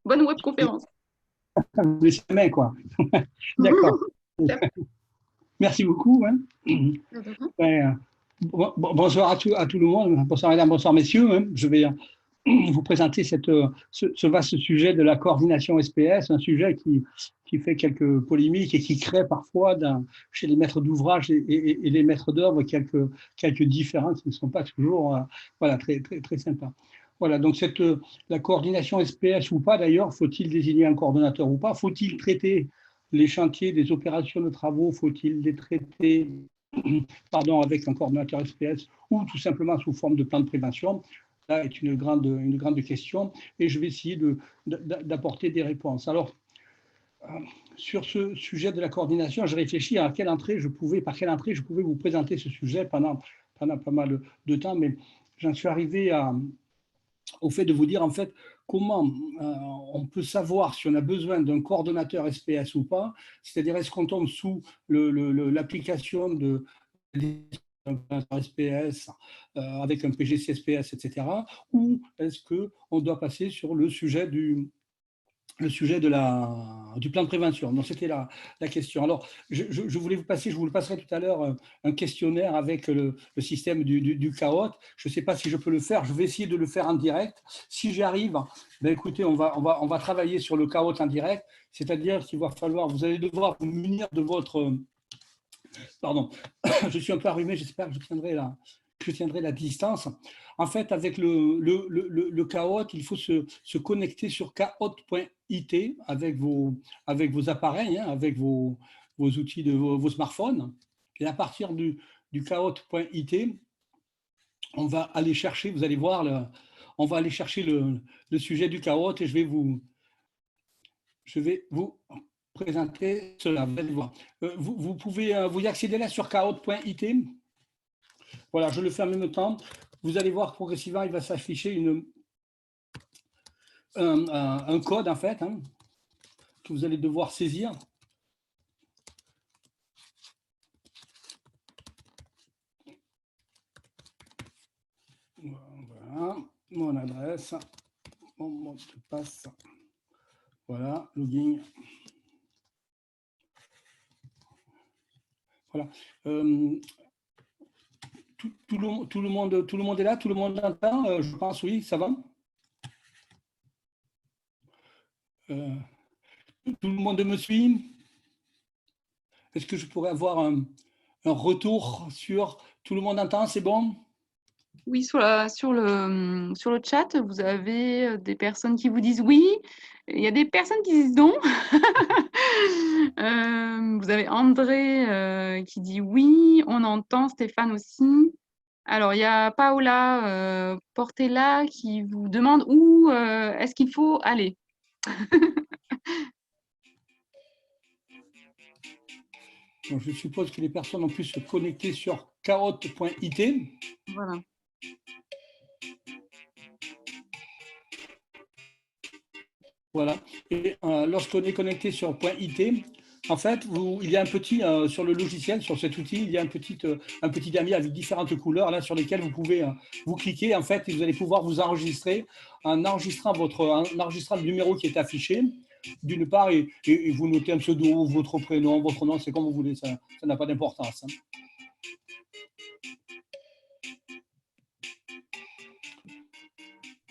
Bonne webconférence. Mais c'est main, quoi. D'accord. Merci beaucoup. Hein. Ouais, bonsoir à tout le monde. Bonsoir mesdames, bonsoir messieurs. Hein. Je vais vous présenter ce vaste sujet de la coordination SPS, un sujet qui fait quelques polémiques et qui crée parfois chez les maîtres d'ouvrage et les maîtres d'œuvre quelques différences qui ne sont pas toujours voilà, très sympas. Voilà, donc la coordination SPS ou pas d'ailleurs, faut-il désigner un coordonnateur ou pas? Faut-il traiter les chantiers des opérations de travaux? Faut-il les traiter avec un coordonnateur SPS ou tout simplement sous forme de plan de prévention? Là est une grande question et je vais essayer d'apporter des réponses. Alors, sur ce sujet de la coordination, je réfléchis par quelle entrée je pouvais vous présenter ce sujet pendant pas mal de temps, mais j'en suis arrivé au fait de vous dire en fait comment on peut savoir si on a besoin d'un coordonnateur SPS ou pas, c'est-à-dire est-ce qu'on tombe sous l'application de SPS avec un PGC SPS, etc. Ou est-ce qu'on doit passer sur le sujet du plan de prévention? Donc, c'était la question. Alors, je voulais vous passer, je vous le passerai tout à l'heure, un questionnaire avec le système du CAOT. Je ne sais pas si je peux le faire. Je vais essayer de le faire en direct. Si j'y arrive, ben écoutez, on va travailler sur le CAOT en direct. C'est-à-dire qu'il va falloir, vous allez devoir vous munir de votre... Pardon, je suis un peu arrumé, j'espère que je tiendrai la distance. En fait, avec le CAOT, il faut se connecter sur caot.it avec vos appareils, hein, avec vos outils de vos smartphones. Et à partir du caot.it, on va aller chercher, vous allez voir, on va aller chercher le sujet du CAOT et je vais vous présenter cela. Vous allez voir. Vous pouvez vous y accéder là sur caot.it. Voilà, je le fais en même temps. Vous allez voir progressivement, il va s'afficher un code, en fait, hein, que vous allez devoir saisir. Voilà, mon adresse, mon mot de passe. Voilà, login. Voilà. Tout le monde est là, tout le monde entend, je pense, oui, ça va. Tout le monde me suit. Est-ce que je pourrais avoir un retour sur tout le monde entend, c'est bon? Oui, sur le chat, vous avez des personnes qui vous disent oui, il y a des personnes qui disent non. Vous avez André qui dit oui, on entend, Stéphane aussi. Alors, il y a Paola Portela qui vous demande où est-ce qu'il faut aller. Donc, je suppose que les personnes ont pu se connecter sur caot.it. Voilà. Voilà. Et lorsqu'on est connecté sur .it, en fait, il y a un petit, sur le logiciel, sur cet outil, il y a un petit damier avec différentes couleurs là, sur lesquelles vous pouvez vous cliquer, en fait, et vous allez pouvoir vous enregistrer en enregistrant le numéro qui est affiché, d'une part, et vous notez un pseudo, votre prénom, votre nom, c'est comme vous voulez, ça n'a pas d'importance. Hein.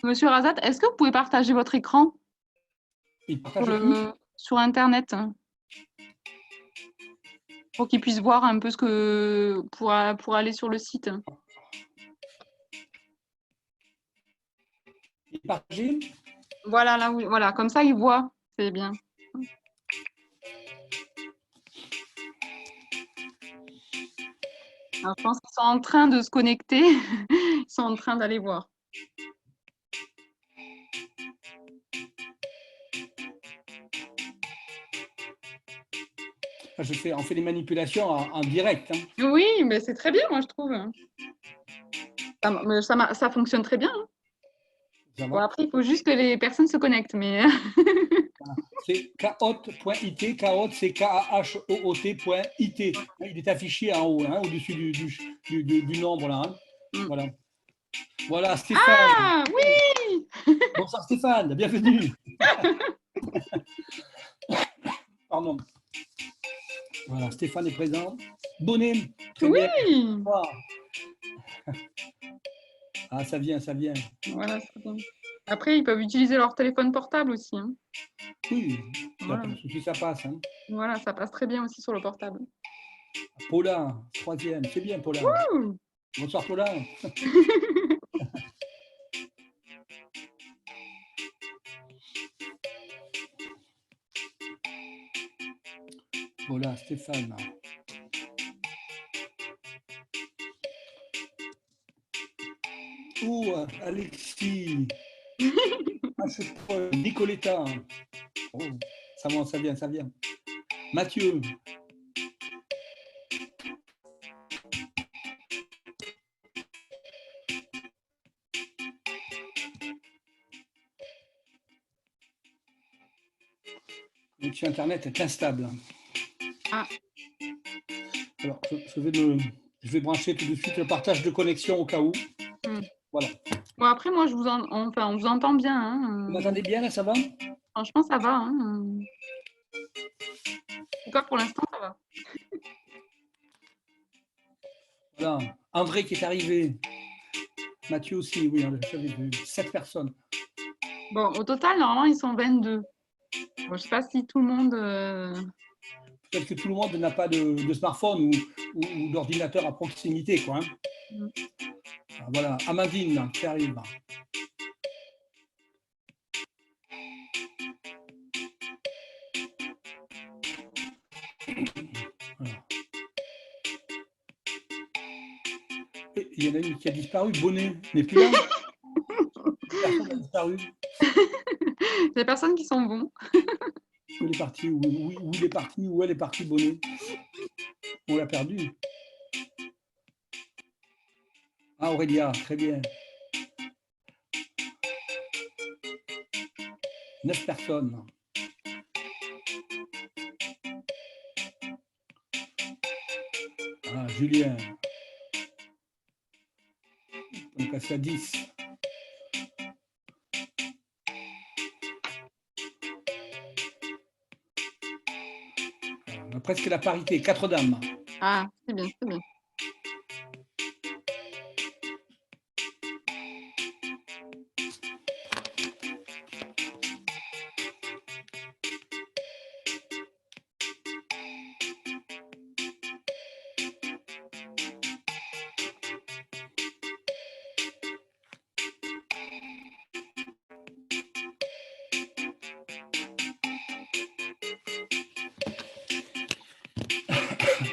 Monsieur Razat, est-ce que vous pouvez partager votre écran sur Internet pour qu'ils puissent voir un peu pour aller sur le site? Partager. Voilà, là, oui, voilà, comme ça, ils voient, c'est bien. Alors, je pense qu'ils sont en train de se connecter, ils sont en train d'aller voir. On fait des manipulations en direct. Hein. Oui, mais c'est très bien, moi, je trouve. Ça fonctionne très bien. Hein. Bon, après, il faut juste que les personnes se connectent. Mais... C'est caot.it. Caot, c'est K-A-H-O-O-T.it. Il est affiché en haut, hein, au-dessus du nombre. Là, hein. Voilà. Voilà, Stéphane. Ah, oui. Bonsoir Stéphane, bienvenue. Pardon. Voilà, Stéphane est présent. Bonnet, très bien. Bonsoir. Ah, ça vient, ça vient. Voilà, c'est bien. Après, ils peuvent utiliser leur téléphone portable aussi. Hein. Oui, Voilà. ça passe. Hein. Voilà, ça passe très bien aussi sur le portable. Paula, troisième, c'est bien Paula. Wouh. Bonsoir Paula. Paula, Stéphane. Oh, Alexis. Nicoletta. Oh, ça vient, ça vient. Mathieu. La connexion Internet est instable. Ah. Alors, je vais brancher tout de suite le partage de connexion au cas où. Voilà. Bon, après, moi, on vous entend bien. Hein. Vous m'entendez bien, là, ça va? Franchement, ça va. Hein. En tout cas, pour l'instant, ça va. Voilà. André qui est arrivé. Mathieu aussi, oui, j'avais vu. 7 personnes. Bon, au total, normalement, ils sont 22. Bon, je ne sais pas si tout le monde... Peut-être que tout le monde n'a pas de smartphone ou d'ordinateur à proximité, quoi. Hein. Voilà, Amandine qui arrive. Voilà. Et il y en a une qui a disparu, Bonnet n'est plus là. Personne n'a disparu. Les personnes qui sont bons. Où il est parti, où il est parti, où elle est partie, Bonnet. On l'a perdu. Ah, Aurélia, très bien. 9 personnes. Ah, Julien. On est passé à 10. On a presque la parité, 4 dames. Ah, c'est bien, c'est bien.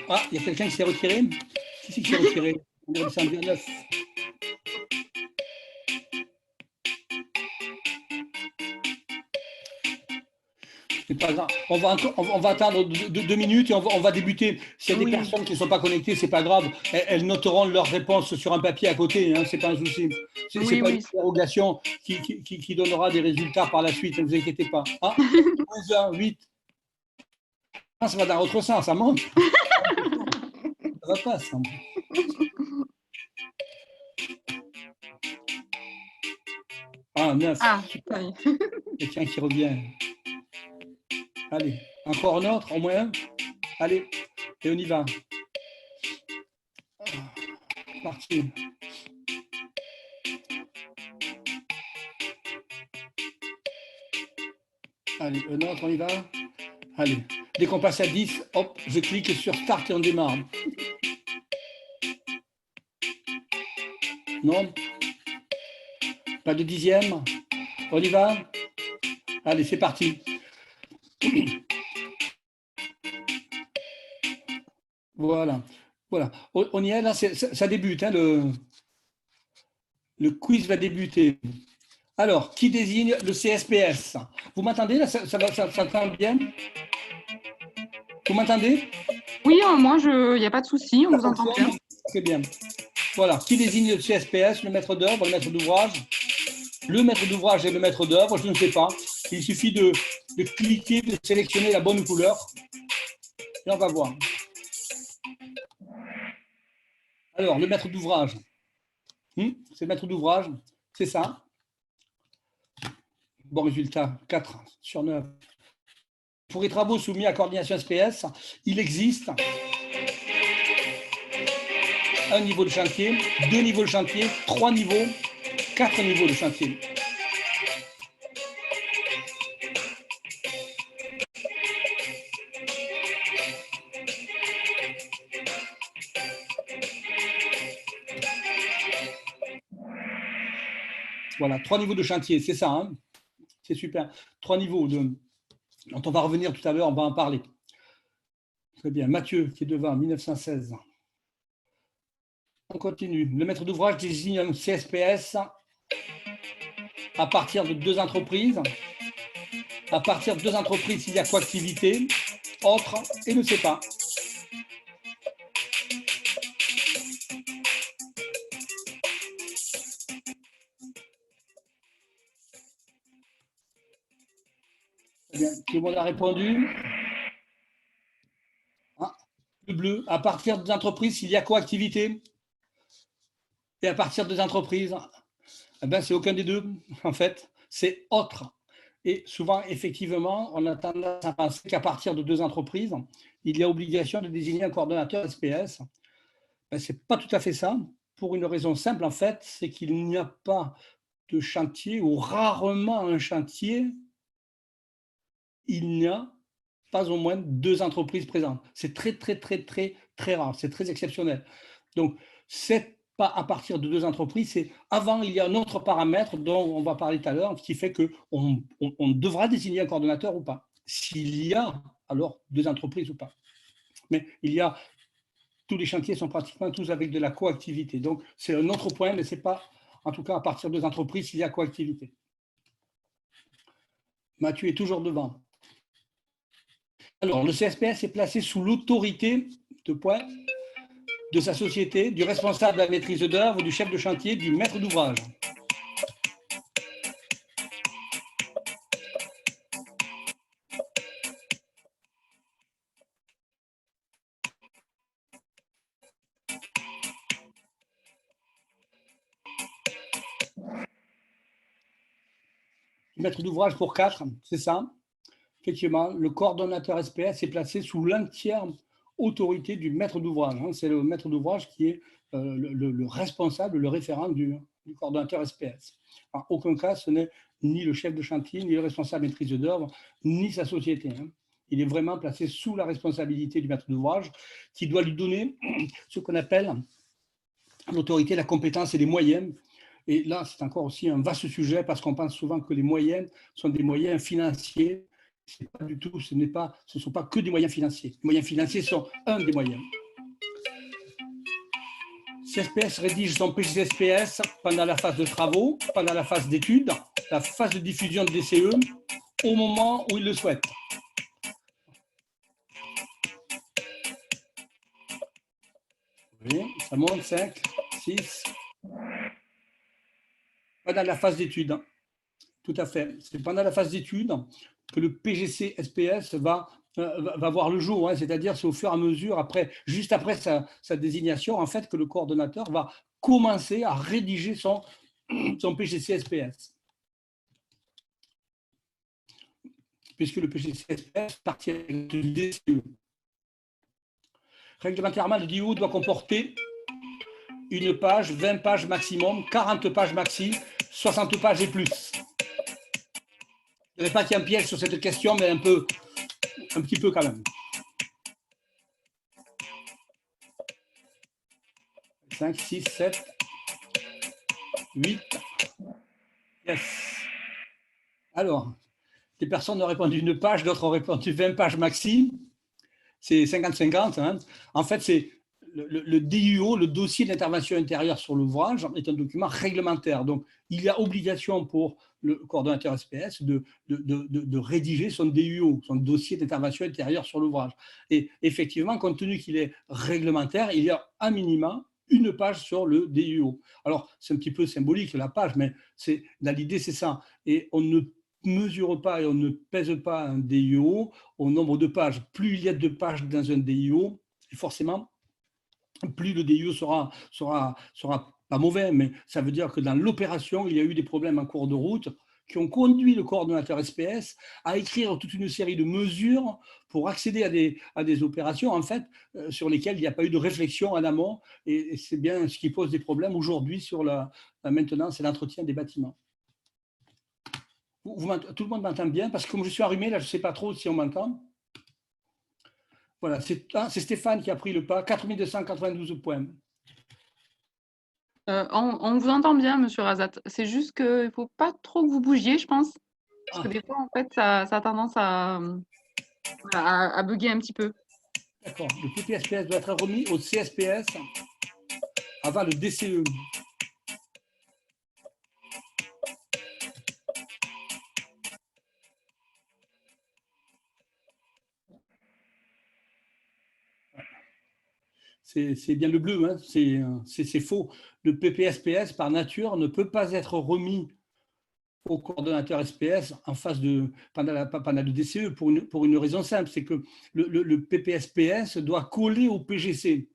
Ah, il y a quelqu'un qui s'est retiré. Qui c'est qui s'est retiré? On est redescendu à 9. C'est pas grave. On va attendre 2 minutes et on va débuter. S'il y a des personnes qui ne sont pas connectées, c'est pas grave. Elles noteront leurs réponses sur un papier à côté. Hein, c'est pas un souci. C'est pas une interrogation qui donnera des résultats par la suite. Ne vous inquiétez pas. Ah, 11 h 8. Ah, ça va dans l'autre sens. Ça monte. Ça va pas, ça. Ah, 9. Ah, quelqu'un qui revient. Allez, encore un autre, au moins un. Allez, et on y va. Parti. Allez, un autre, on y va. Allez, dès qu'on passe à 10, hop, je clique sur Start et on démarre. Non? Pas de dixième? On y va? Allez, c'est parti. Voilà. Voilà. On y est, là, ça débute. Hein, le quiz va débuter. Alors, qui désigne le CSPS? Vous m'entendez là? Ça entend bien? Vous m'entendez? Oui, moi, il n'y a pas de souci, on vous entend bien. Très bien. Voilà. Qui désigne le CSPS? Le maître d'œuvre, le maître d'ouvrage? Le maître d'ouvrage et le maître d'œuvre, je ne sais pas. Il suffit de cliquer, de sélectionner la bonne couleur. Et on va voir. Alors, le maître d'ouvrage. C'est le maître d'ouvrage, c'est ça. bon résultat, 4 sur 9. Pour les travaux soumis à coordination SPS, il existe un niveau de chantier, 2 niveaux de chantier, 3 niveaux, 4 niveaux de chantier. Voilà, 3 niveaux de chantier, c'est ça, hein, c'est super. 3 niveaux dont on va revenir tout à l'heure, on va en parler. Très bien, Mathieu qui est devant, 1916. On continue. Le maître d'ouvrage désigne un CSPS à partir de 2 entreprises. À partir de 2 entreprises, il y a coactivité, autre et ne sait pas. Très bien, tout le monde a répondu. Le bleu, à partir des entreprises, il y a coactivité. Et à partir des entreprises, eh ben, c'est aucun des deux, en fait, c'est autre. Et souvent, effectivement, on a tendance à penser qu'à partir de 2 entreprises, il y a obligation de désigner un coordonnateur SPS. Ben, ce n'est pas tout à fait ça, pour une raison simple, en fait, c'est qu'il n'y a pas de chantier, ou rarement un chantier, il n'y a pas au moins 2 entreprises présentes. C'est très, très, très, très, très rare, c'est très exceptionnel. Donc, c'est pas à partir de 2 entreprises, c'est avant, il y a un autre paramètre dont on va parler tout à l'heure, qui fait qu'on devra désigner un coordonnateur ou pas. S'il y a alors 2 entreprises ou pas. Mais il y a, tous les chantiers sont pratiquement tous avec de la coactivité. Donc, c'est un autre point, mais ce n'est pas, en tout cas, à partir de 2 entreprises, s'il y a coactivité. Mathieu est toujours devant. Alors, le CSPS est placé sous l'autorité de sa société, du responsable de la maîtrise d'œuvre, du chef de chantier, du maître d'ouvrage. Maître d'ouvrage pour 4, c'est ça. Effectivement, le coordonnateur SPS est placé sous l'entière autorité du maître d'ouvrage. C'est le maître d'ouvrage qui est le responsable, le référent du coordonnateur SPS. En aucun cas, ce n'est ni le chef de chantier, ni le responsable maîtrise d'œuvre, ni sa société. Il est vraiment placé sous la responsabilité du maître d'ouvrage qui doit lui donner ce qu'on appelle l'autorité, la compétence et les moyens. Et là, c'est encore aussi un vaste sujet parce qu'on pense souvent que les moyens sont des moyens financiers. C'est pas du tout, ce ne sont pas que des moyens financiers. Les moyens financiers sont un des moyens. CSPS rédige son PGCSPS pendant la phase de travaux, pendant la phase d'études, la phase de diffusion de DCE, au moment où il le souhaite. Oui, ça monte, 5, 6. Pendant la phase d'études, tout à fait. C'est pendant la phase d'études que le PGC SPS va voir le jour, c'est-à-dire c'est au fur et à mesure, juste après sa désignation, en fait, que le coordonnateur va commencer à rédiger son PGC SPS. Puisque le PGC SPS partit du DCE. Réglementairement, le DIO doit comporter une page, 20 pages maximum, 40 pages maxi, 60 pages et plus. Je ne dirais pas qu'il y a un piège sur cette question, mais un petit peu quand même. 5, 6, 7, 8. Yes. Alors, des personnes ont répondu une page, d'autres ont répondu 20 pages maxi. C'est 50-50. En fait, c'est le DUO, le dossier d'intervention intérieure sur l'ouvrage, est un document réglementaire. Donc, il y a obligation pour le coordonnateur SPS de rédiger son DUO, son dossier d'intervention intérieure sur l'ouvrage. Et effectivement, compte tenu qu'il est réglementaire, il y a un minimum une page sur le DUO. Alors, c'est un petit peu symbolique la page, mais l'idée, c'est ça. Et on ne mesure pas et on ne pèse pas un DIO au nombre de pages. Plus il y a de pages dans un DIO, forcément, plus le DIO sera pas mauvais, mais ça veut dire que dans l'opération, il y a eu des problèmes en cours de route qui ont conduit le coordonnateur SPS à écrire toute une série de mesures pour accéder à des opérations en fait, sur lesquelles il n'y a pas eu de réflexion en amont. Et c'est bien ce qui pose des problèmes aujourd'hui sur la maintenance et l'entretien des bâtiments. Tout le monde m'entend bien? Parce que comme je suis enrhumé, là, je ne sais pas trop si on m'entend. Voilà, c'est Stéphane qui a pris le pas, 4292 points. On vous entend bien, monsieur Razat. C'est juste qu'il ne faut pas trop que vous bougiez, je pense. Parce que des fois, en fait, ça a tendance à bugger un petit peu. D'accord. Le PPSPS doit être remis au CSPS avant le DCE. C'est bien le bleu, hein. C'est faux. Le PPSPS, par nature, ne peut pas être remis au coordonnateur SPS en face pendant le DCE pour une raison simple, c'est que le PPSPS doit coller au PGC.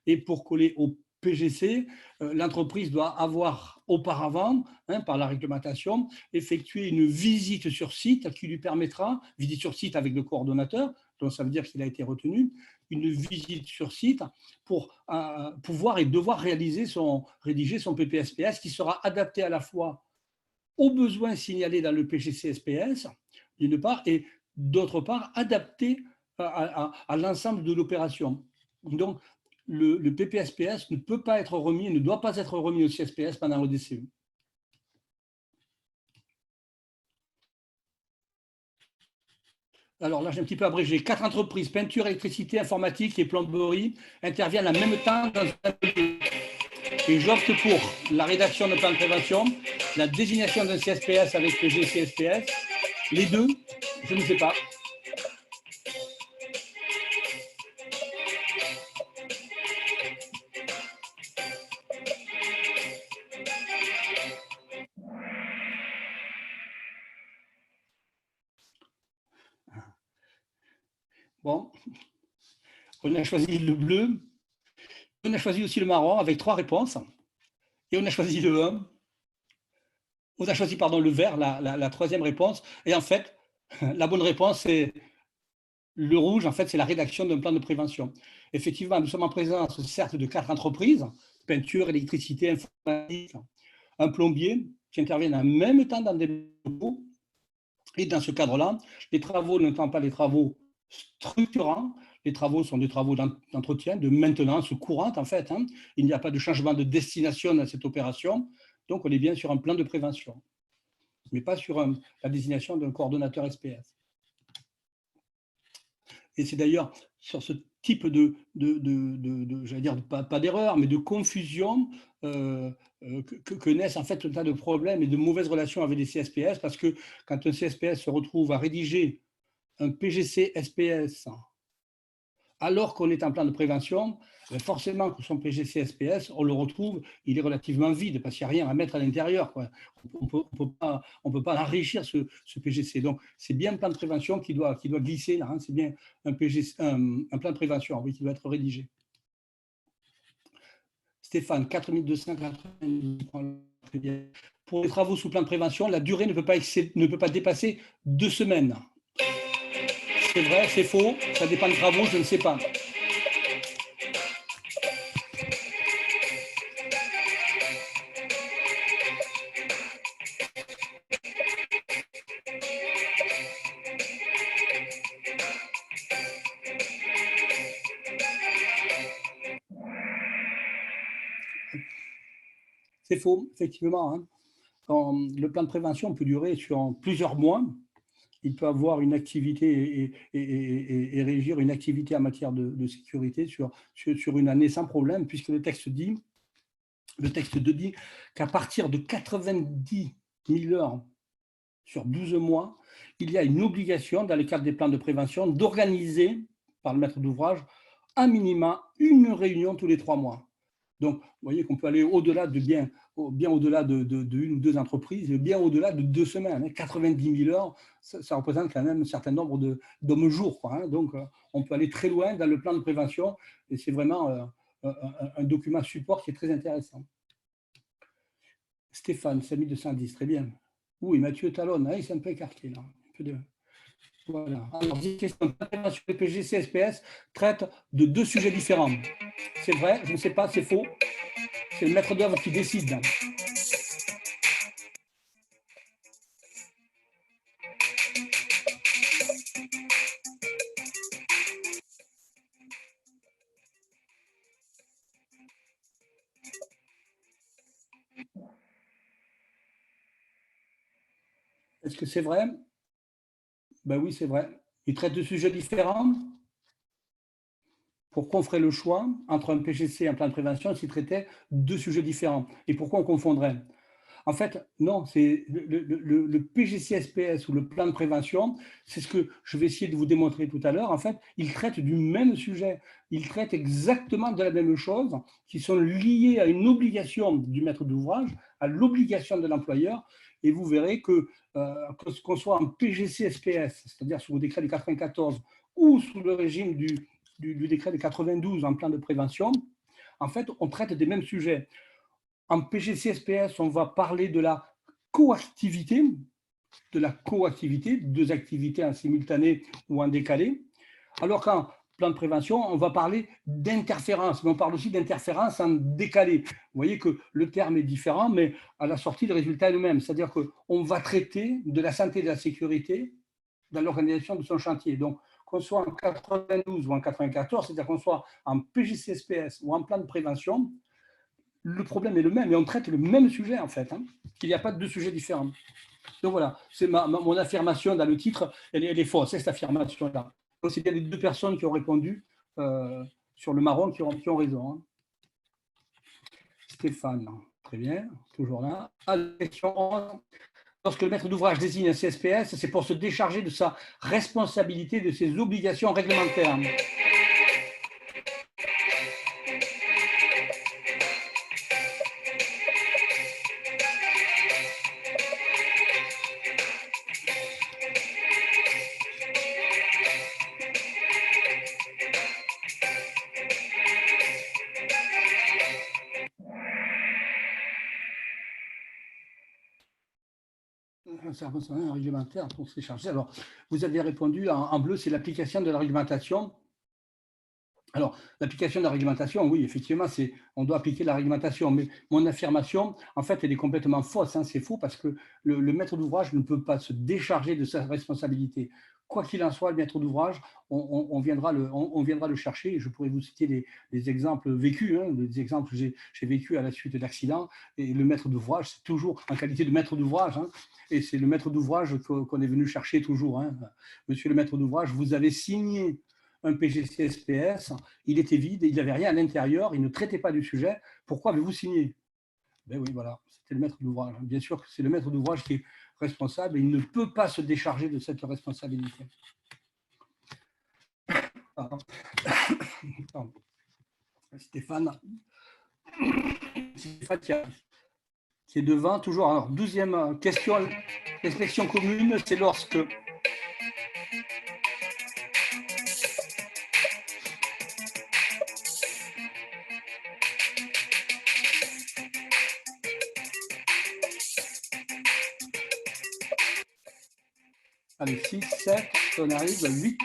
Et pour coller au PGC, l'entreprise doit avoir auparavant, par la réglementation, effectué une visite sur site qui lui permettra, visite sur site avec le coordonnateur, donc ça veut dire qu'il a été retenu, une visite sur site pour pouvoir et devoir rédiger son PPSPS qui sera adapté à la fois aux besoins signalés dans le PGC-SPS, d'une part, et d'autre part, adapté à l'ensemble de l'opération. Donc, le PPSPS ne peut pas être remis, ne doit pas être remis au CSPS pendant le DCE. Alors là, j'ai un petit peu abrégé. 4 entreprises, peinture, électricité, informatique et plomberie, interviennent en même temps dans un atelier. Et j'opte pour la rédaction de plan de prévention, la désignation d'un CSPS avec le GCSPS. Les deux, je ne sais pas. Bon, on a choisi le bleu, on a choisi aussi le marron avec 3 réponses, et on a choisi le 1. On a choisi, pardon, le vert, la troisième réponse, et en fait, la bonne réponse, c'est le rouge, en fait, c'est la rédaction d'un plan de prévention. Effectivement, nous sommes en présence, certes, de 4 entreprises, peinture, électricité, informatique, un plombier, qui interviennent en même temps dans des locaux. Et dans ce cadre-là, les travaux ne sont pas des travaux structurants, les travaux sont des travaux d'entretien, de maintenance courante, en fait. Il n'y a pas de changement de destination dans cette opération, donc on est bien sur un plan de prévention, mais pas sur la désignation d'un coordonnateur SPS. Et c'est d'ailleurs sur ce type j'allais dire, pas d'erreur, mais de confusion que naissent en fait un tas de problèmes et de mauvaises relations avec les CSPS, parce que quand un CSPS se retrouve à rédiger un PGC SPS alors qu'on est en plan de prévention, forcément que son PGC SPS, on le retrouve, il est relativement vide parce qu'il n'y a rien à mettre à l'intérieur. On ne peut pas enrichir ce PGC. Donc, c'est bien un plan de prévention qui doit glisser là. C'est bien un plan de prévention, oui, qui doit être rédigé. Stéphane, 4290. Pour les travaux sous plan de prévention, la durée ne peut pas dépasser 2 semaines. C'est vrai, c'est faux, ça dépend des travaux, je ne sais pas. C'est faux, effectivement. Le plan de prévention peut durer sur plusieurs mois. Il peut avoir une activité et régir une activité en matière de sécurité sur une année sans problème, puisque le texte dit qu'à partir de 90 000 heures sur 12 mois, il y a une obligation, dans le cadre des plans de prévention, d'organiser par le maître d'ouvrage à minima une réunion tous les 3 mois. Donc, vous voyez qu'on peut aller au-delà bien au-delà de 1 ou 2 entreprises, et bien au-delà de 2 semaines. 90 000 heures, ça représente quand même un certain nombre d'hommes-jours. Donc, on peut aller très loin dans le plan de prévention, et c'est vraiment un document support qui est très intéressant. Stéphane, 5210, très bien. Oui, Mathieu talonne, il s'est un peu écarté là. Un peu de... Voilà. Alors, question sur le PGC SPS traite de deux sujets différents. C'est vrai, je ne sais pas, c'est faux. C'est le maître d'œuvre qui décide. Est-ce que c'est vrai? Ben oui, c'est vrai. Il traite de sujets différents. Pourquoi on ferait le choix entre un PGC et un plan de prévention s'il traitait deux sujets différents? Et pourquoi on confondrait? En fait, non, c'est le PGC-SPS ou le plan de prévention, c'est ce que je vais essayer de vous démontrer tout à l'heure. En fait, il traite du même sujet. Il traite exactement de la même chose, qui sont liées à une obligation du maître d'ouvrage, à l'obligation de l'employeur. Et vous verrez qu'on soit en PGC-SPS, c'est-à-dire sous le décret de 94 ou sous le régime du décret de 92 en plan de prévention, en fait, on traite des mêmes sujets. En PGC-SPS, on va parler de la coactivité, deux activités en simultané ou en décalé, alors qu'en plan de prévention, on va parler d'interférence, mais on parle aussi d'interférence en décalé. Vous voyez que le terme est différent, mais à la sortie, le résultat est le même. C'est-à-dire qu'on va traiter de la santé et de la sécurité dans l'organisation de son chantier. Donc, qu'on soit en 92 ou en 94, c'est-à-dire qu'on soit en PGC-SPS ou en plan de prévention, le problème est le même et on traite le même sujet en fait, qu'il n'y a pas de deux sujets différents. Donc voilà, c'est mon affirmation dans le titre, elle est fausse, cette affirmation-là. C'est bien les deux personnes qui ont répondu sur le marron qui ont raison. Stéphane, très bien, toujours là. Question 11. Lorsque le maître d'ouvrage désigne un CSPS, c'est pour se décharger de sa responsabilité, de ses obligations réglementaires. Un réglementaire pour se décharger. Alors, vous avez répondu en bleu, c'est l'application de la réglementation. Alors, l'application de la réglementation, oui, effectivement, on doit appliquer la réglementation, mais mon affirmation, en fait, elle est complètement fausse. C'est faux parce que le maître d'ouvrage ne peut pas se décharger de sa responsabilité. Quoi qu'il en soit, le maître d'ouvrage, on viendra le chercher. Je pourrais vous citer des exemples vécus, des exemples que j'ai vécus à la suite d'accidents. Et le maître d'ouvrage, c'est toujours en qualité de maître d'ouvrage, et c'est le maître d'ouvrage qu'on est venu chercher toujours. Monsieur le maître d'ouvrage, vous avez signé un PGC-SPS, il était vide, il n'avait rien à l'intérieur, il ne traitait pas du sujet. Pourquoi avez-vous signé? Ben oui, voilà, c'était le maître d'ouvrage. Bien sûr que c'est le maître d'ouvrage qui est responsable et il ne peut pas se décharger de cette responsabilité. Pardon. Pardon. Stéphane qui est devant, toujours. Alors, 12e question, l'expression commune, c'est lorsque allez, 6, 7, on arrive à 8.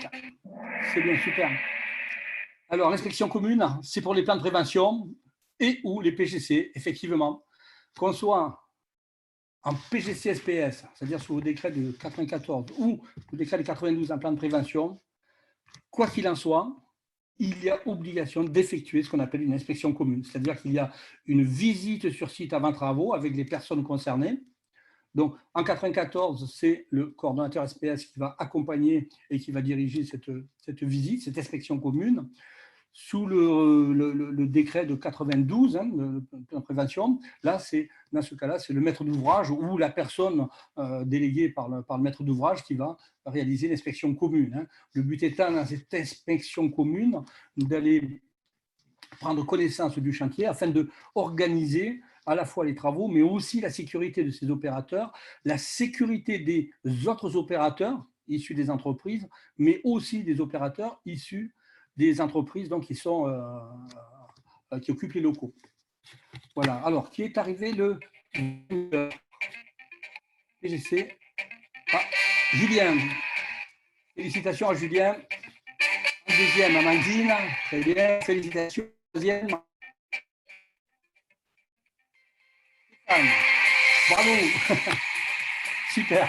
C'est bien, super. Alors, l'inspection commune, c'est pour les plans de prévention et ou les PGC, effectivement. Qu'on soit en PGC-SPS, c'est-à-dire sous le décret de 94 ou le décret de 92 en plan de prévention, quoi qu'il en soit, il y a obligation d'effectuer ce qu'on appelle une inspection commune. C'est-à-dire qu'il y a une visite sur site avant travaux avec les personnes concernées. Donc, en 94, c'est le coordonnateur SPS qui va accompagner et qui va diriger cette visite, cette inspection commune. Sous le décret de 92, de prévention, là, dans ce cas-là, c'est le maître d'ouvrage ou la personne déléguée par le maître d'ouvrage qui va réaliser l'inspection commune. Le but étant, dans cette inspection commune, d'aller prendre connaissance du chantier afin d'organiser à la fois les travaux, mais aussi la sécurité de ces opérateurs, la sécurité des autres opérateurs issus des entreprises, mais aussi des opérateurs issus des entreprises donc, qui occupent les locaux. Voilà. Alors, qui est arrivé le... PGC. Ah, Julien. Félicitations à Julien. Deuxième, Amandine. Très bien. Félicitations. Deuxième. Anne. Bravo. Super.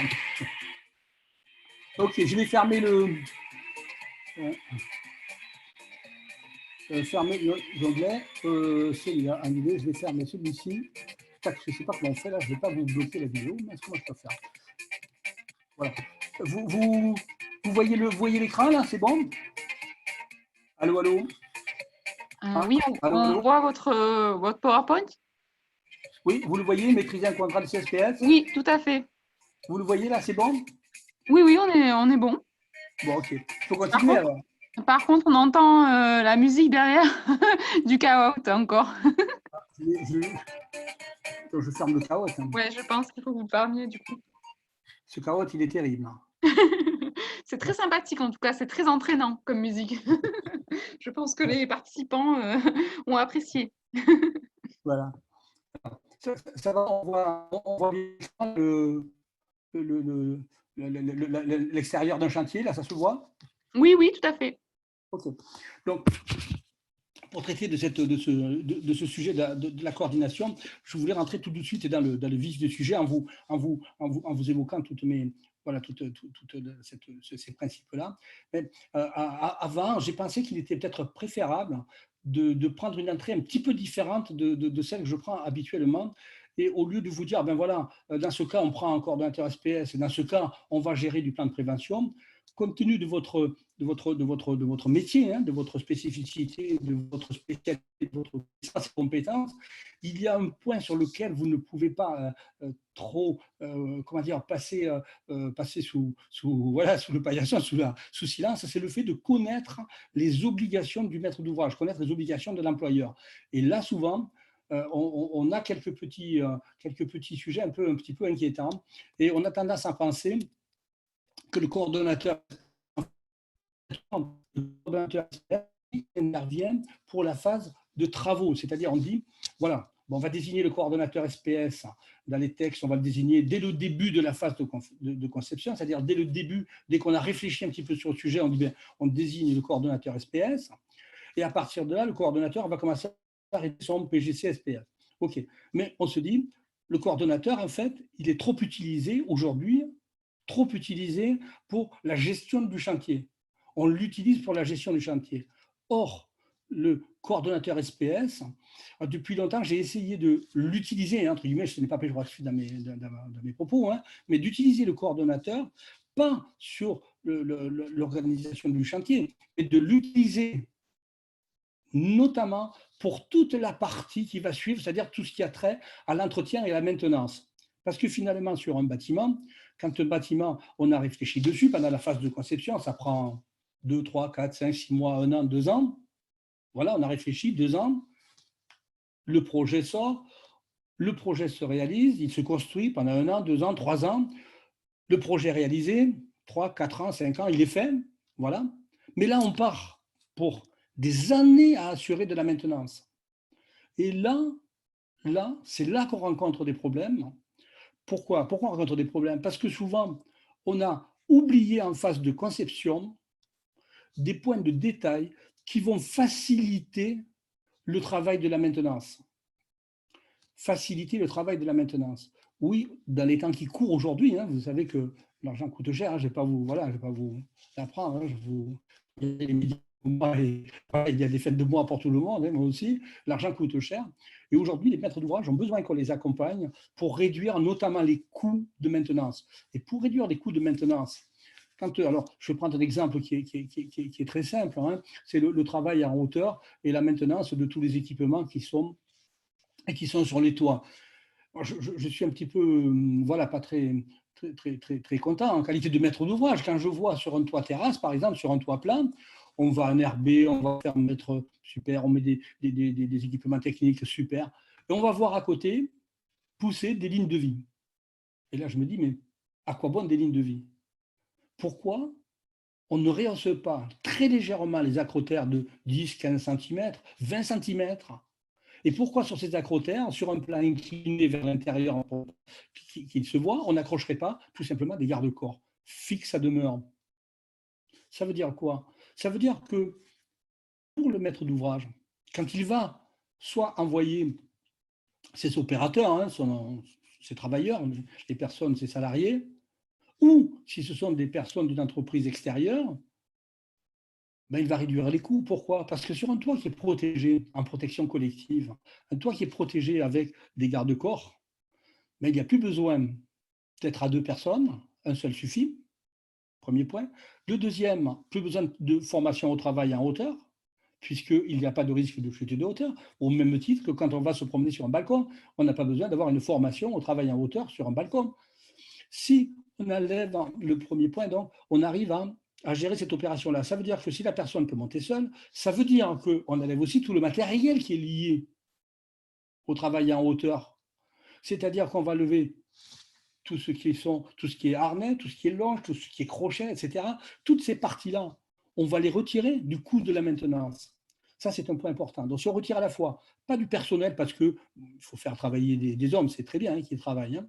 Ok, je vais fermer fermer l'onglet. Celui-là, annulé. Je vais fermer celui-ci. Je ne sais pas comment on fait là. Je ne vais pas vous bloquer la vidéo. Mais comment je peux faire? Voilà. Vous voyez l'écran là? C'est bon? Allô, allô? Oui, on voit votre PowerPoint. Oui, vous le voyez, maîtriser un contrat de CSPS? Oui, tout à fait. Vous le voyez là, c'est bon? Oui, oui, on est bon. Bon, ok. Il faut continuer alors. Par contre, on entend la musique derrière du chaos encore. Je ferme le chaos. Hein. Ouais, je pense qu'il faut que vous parliez du coup. Ce chaos, il est terrible. C'est très sympathique en tout cas, c'est très entraînant comme musique. Je pense que les participants ont apprécié. Voilà. Ça va, on voit l'extérieur d'un chantier, là, ça se voit? Oui, oui, tout à fait. Ok. Donc, pour traiter de ce sujet de la coordination, je voulais rentrer tout de suite dans le vif du sujet en vous évoquant toutes ces principes-là. Avant, j'ai pensé qu'il était peut-être préférable de prendre une entrée un petit peu différente de celle que je prends habituellement. Et au lieu de vous dire, ben voilà, dans ce cas, on prend un coordonnateur SPS, et dans ce cas, on va gérer du plan de prévention, compte tenu de votre métier, hein, de votre spécificité, de votre spécialité, de votre compétence, il y a un point sur lequel vous ne pouvez pas trop, comment dire, passer sous le paillasson, sous silence, c'est le fait de connaître les obligations du maître d'ouvrage, connaître les obligations de l'employeur. Et là, souvent, on a quelques petits sujets un petit peu inquiétants, et on a tendance à penser que le coordonnateur intervient pour la phase de travaux, c'est-à-dire on dit, voilà, on va désigner le coordonnateur SPS dans les textes, on va le désigner dès le début de la phase de conception, c'est-à-dire dès le début, dès qu'on a réfléchi un petit peu sur le sujet, on dit bien, on désigne le coordonnateur SPS, et à partir de là, le coordonnateur va commencer à rédiger son PGC SPS. Ok, mais on se dit, le coordonnateur, en fait, il est trop utilisé aujourd'hui, trop utilisé pour la gestion du chantier. On l'utilise pour la gestion du chantier. Or, le coordonnateur SPS, depuis longtemps, j'ai essayé de l'utiliser, entre guillemets, ce n'est pas péjoratif dans mes propos, hein, mais d'utiliser le coordonnateur, pas sur l'organisation du chantier, mais de l'utiliser notamment pour toute la partie qui va suivre, c'est-à-dire tout ce qui a trait à l'entretien et à la maintenance. Parce que finalement, sur un bâtiment, quand un bâtiment, on a réfléchi dessus pendant la phase de conception, ça prend 2, 3, 4, 5, 6 mois, 1 an, 2 ans. Voilà, on a réfléchi 2 ans, le projet sort, le projet se réalise, il se construit pendant 1 an, 2 ans, 3 ans, le projet est réalisé, 3, 4 ans, 5 ans, il est fait, voilà. Mais là, on part pour des années à assurer de la maintenance. Et là c'est là qu'on rencontre des problèmes. Pourquoi on rencontre des problèmes? Parce que souvent, on a oublié en phase de conception des points de détail qui vont faciliter le travail de la maintenance. Faciliter le travail de la maintenance. Oui, dans les temps qui courent aujourd'hui, hein, vous savez que l'argent coûte cher, hein, je ne vais pas vous l'apprendre, il y a des fêtes de bois pour tout le monde, hein, moi aussi, l'argent coûte cher. Et aujourd'hui, les maîtres d'ouvrage ont besoin qu'on les accompagne pour réduire notamment les coûts de maintenance. Et pour réduire les coûts de maintenance, alors, je vais prendre un exemple qui est très simple, hein, c'est le travail en hauteur et la maintenance de tous les équipements qui sont sur les toits. Je suis un petit peu, voilà, pas très content en qualité de maître d'ouvrage. Quand je vois sur un toit terrasse, par exemple, sur un toit plat, on va enherber, on va faire mettre super, on met des équipements techniques super, et on va voir à côté pousser des lignes de vie. Et là, je me dis, mais à quoi bon des lignes de vie? Pourquoi on ne rehausse pas très légèrement les acrotères de 10, 15 cm, 20 cm, Et pourquoi sur ces acrotères, sur un plan incliné vers l'intérieur qu'il se voit, on n'accrocherait pas tout simplement des garde-corps fixes à demeure? Ça veut dire quoi? Ça veut dire que pour le maître d'ouvrage, quand il va soit envoyer ses opérateurs, hein, ses travailleurs, les personnes, ses salariés, ou si ce sont des personnes d'une entreprise extérieure, ben, il va réduire les coûts. Pourquoi? Parce que sur un toit qui est protégé en protection collective, un toit qui est protégé avec des garde-corps, ben, il n'y a plus besoin d'être à deux personnes, un seul suffit, premier point. Le deuxième, plus besoin de formation au travail en hauteur, puisqu'il n'y a pas de risque de chute de hauteur, au même titre que quand on va se promener sur un balcon, on n'a pas besoin d'avoir une formation au travail en hauteur sur un balcon. Si on enlève le premier point, donc, on arrive à gérer cette opération-là. Ça veut dire que si la personne peut monter seule, ça veut dire qu'on enlève aussi tout le matériel qui est lié au travail en hauteur. C'est-à-dire qu'on va lever tout ce qui est harnais, tout ce qui est longe, tout ce qui est crochet, etc. Toutes ces parties-là, on va les retirer du coût de la maintenance. Ça, c'est un point important. Donc, si on retire à la fois, pas du personnel, parce qu'il faut faire travailler des hommes, c'est très bien hein, qu'ils travaillent, hein.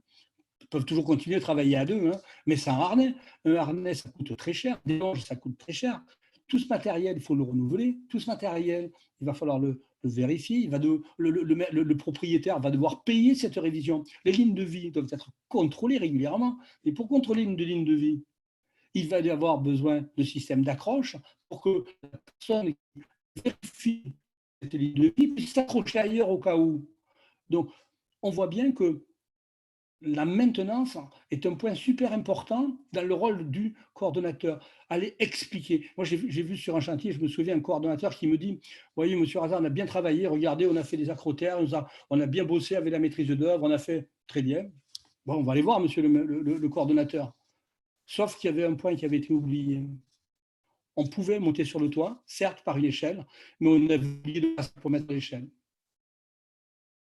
Ils peuvent toujours continuer à travailler à deux, hein, mais c'est un harnais. Un harnais, ça coûte très cher. Des longes, ça coûte très cher. Tout ce matériel, il faut le renouveler. Tout ce matériel, il va falloir le vérifier. Le propriétaire va devoir payer cette révision. Les lignes de vie doivent être contrôlées régulièrement. Et pour contrôler une ligne de vie, il va y avoir besoin de systèmes d'accroche pour que la personne qui vérifie cette ligne de vie puisse s'accrocher ailleurs au cas où. Donc, on voit bien que la maintenance est un point super important dans le rôle du coordonnateur. Aller expliquer. Moi, j'ai vu sur un chantier, je me souviens, un coordonnateur qui me dit, voyez, monsieur Hazard, on a bien travaillé, regardez, on a fait des acrotères, on a bien bossé avec la maîtrise d'œuvre, on a fait très bien. Bon, on va aller voir, monsieur le coordonnateur. Sauf qu'il y avait un point qui avait été oublié. On pouvait monter sur le toit, certes par une échelle, mais on avait oublié de passer pour mettre l'échelle.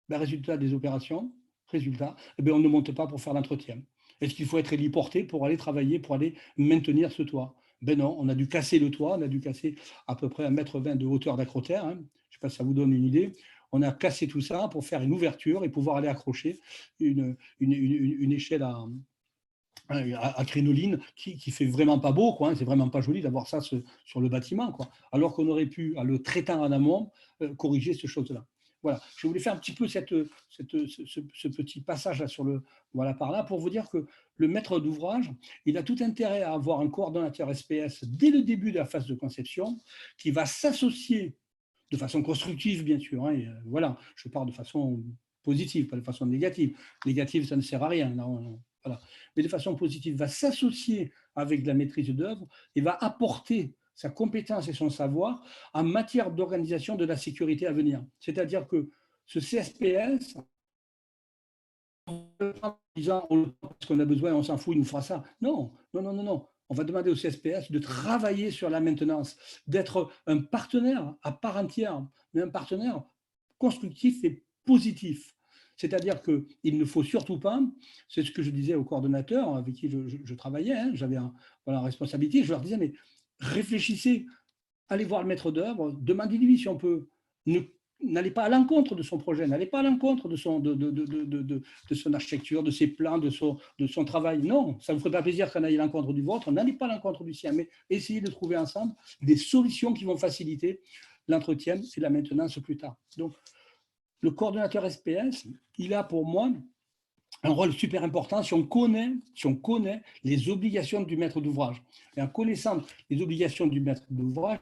Ben, résultat des opérations, eh bien, on ne monte pas pour faire l'entretien. Est-ce qu'il faut être héliporté pour aller travailler, pour aller maintenir ce toit? Ben non, on a dû casser le toit, on a dû casser à peu près 1,20 m de hauteur d'acrotère, hein. Je ne sais pas si ça vous donne une idée. On a cassé tout ça pour faire une ouverture et pouvoir aller accrocher une échelle à crénoline qui fait vraiment pas beau, quoi, hein. C'est vraiment pas joli d'avoir ça sur le bâtiment, quoi. Alors qu'on aurait pu, à le traitant en amont, corriger ces choses-là. Voilà, je voulais faire un petit peu ce petit passage là voilà, par là pour vous dire que le maître d'ouvrage, il a tout intérêt à avoir un coordonnateur SPS dès le début de la phase de conception qui va s'associer de façon constructive, bien sûr, hein, et voilà, je parle de façon positive, pas de façon négative. Négative, ça ne sert à rien. Non, voilà. Mais de façon positive, va s'associer avec de la maîtrise d'œuvre et va apporter sa compétence et son savoir en matière d'organisation de la sécurité à venir. C'est-à-dire que ce CSPS, en disant parce qu'on a besoin, on s'en fout, il nous fera ça. Non, non, non, non, non. On va demander au CSPS de travailler sur la maintenance, d'être un partenaire à part entière, mais un partenaire constructif et positif. C'est-à-dire qu'il ne faut surtout pas, c'est ce que je disais aux coordonnateurs avec qui je travaillais, hein, j'avais voilà, responsabilité, je leur disais, mais réfléchissez, allez voir le maître d'œuvre, demandez-lui si on peut. N'allez pas à l'encontre de son projet, n'allez pas à l'encontre de son architecture, de ses plans, de son travail. Non, ça ne vous ferait pas plaisir qu'on aille à l'encontre du vôtre, n'allez pas à l'encontre du sien, mais essayez de trouver ensemble des solutions qui vont faciliter l'entretien et la maintenance plus tard. Donc, le coordonnateur SPS, il a pour moi un rôle super important si on connaît les obligations du maître d'ouvrage. Et en connaissant les obligations du maître d'ouvrage,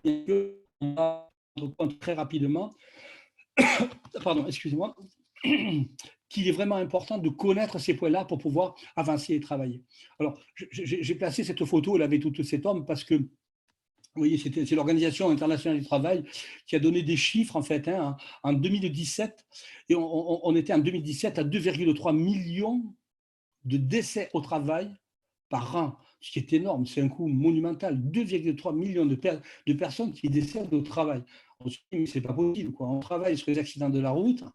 on va rendre compte très rapidement, pardon, excusez-moi, qu'il est vraiment important de connaître ces points-là pour pouvoir avancer et travailler. Alors, j'ai placé cette photo, elle avait tout cet homme parce que vous voyez, c'est l'Organisation internationale du travail qui a donné des chiffres en fait, hein, en 2017, et on était en 2017 à 2,3 millions de décès au travail par an, ce qui est énorme, c'est un coût monumental, 2,3 millions de personnes qui décèdent au travail. On se dit, mais c'est pas possible, quoi. On travaille sur les accidents de la route,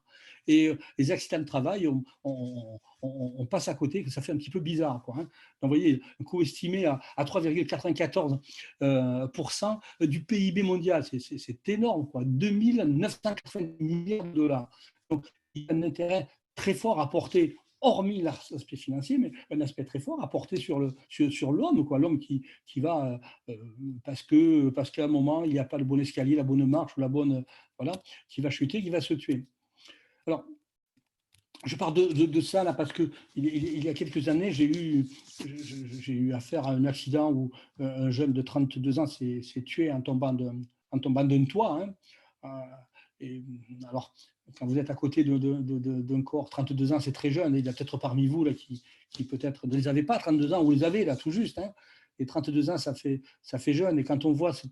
et les accidents de travail, on passe à côté, que ça fait un petit peu bizarre, quoi, hein. Donc, vous voyez, un coût estimé à 3,94% du PIB mondial, c'est énorme, quoi. 2 980 milliards de dollars. Donc, il y a un intérêt très fort à porter, hormis l'aspect financier, mais un aspect très fort à porter sur l'homme, quoi. L'homme qui va, parce qu'à un moment, il n'y a pas le bon escalier, la bonne marche, ou la bonne, voilà, qui va chuter, qui va se tuer. Alors, je parle de ça là parce que il y a quelques années, j'ai eu affaire à un accident où un jeune de 32 ans s'est tué en tombant d'un toit. Hein. Et alors, quand vous êtes à côté d'un corps, 32 ans, c'est très jeune. Il y a peut-être parmi vous là, qui peut-être ne les avez pas, 32 ans, ou les avez là tout juste. Hein. Et 32 ans, ça fait jeune. Et quand on voit ce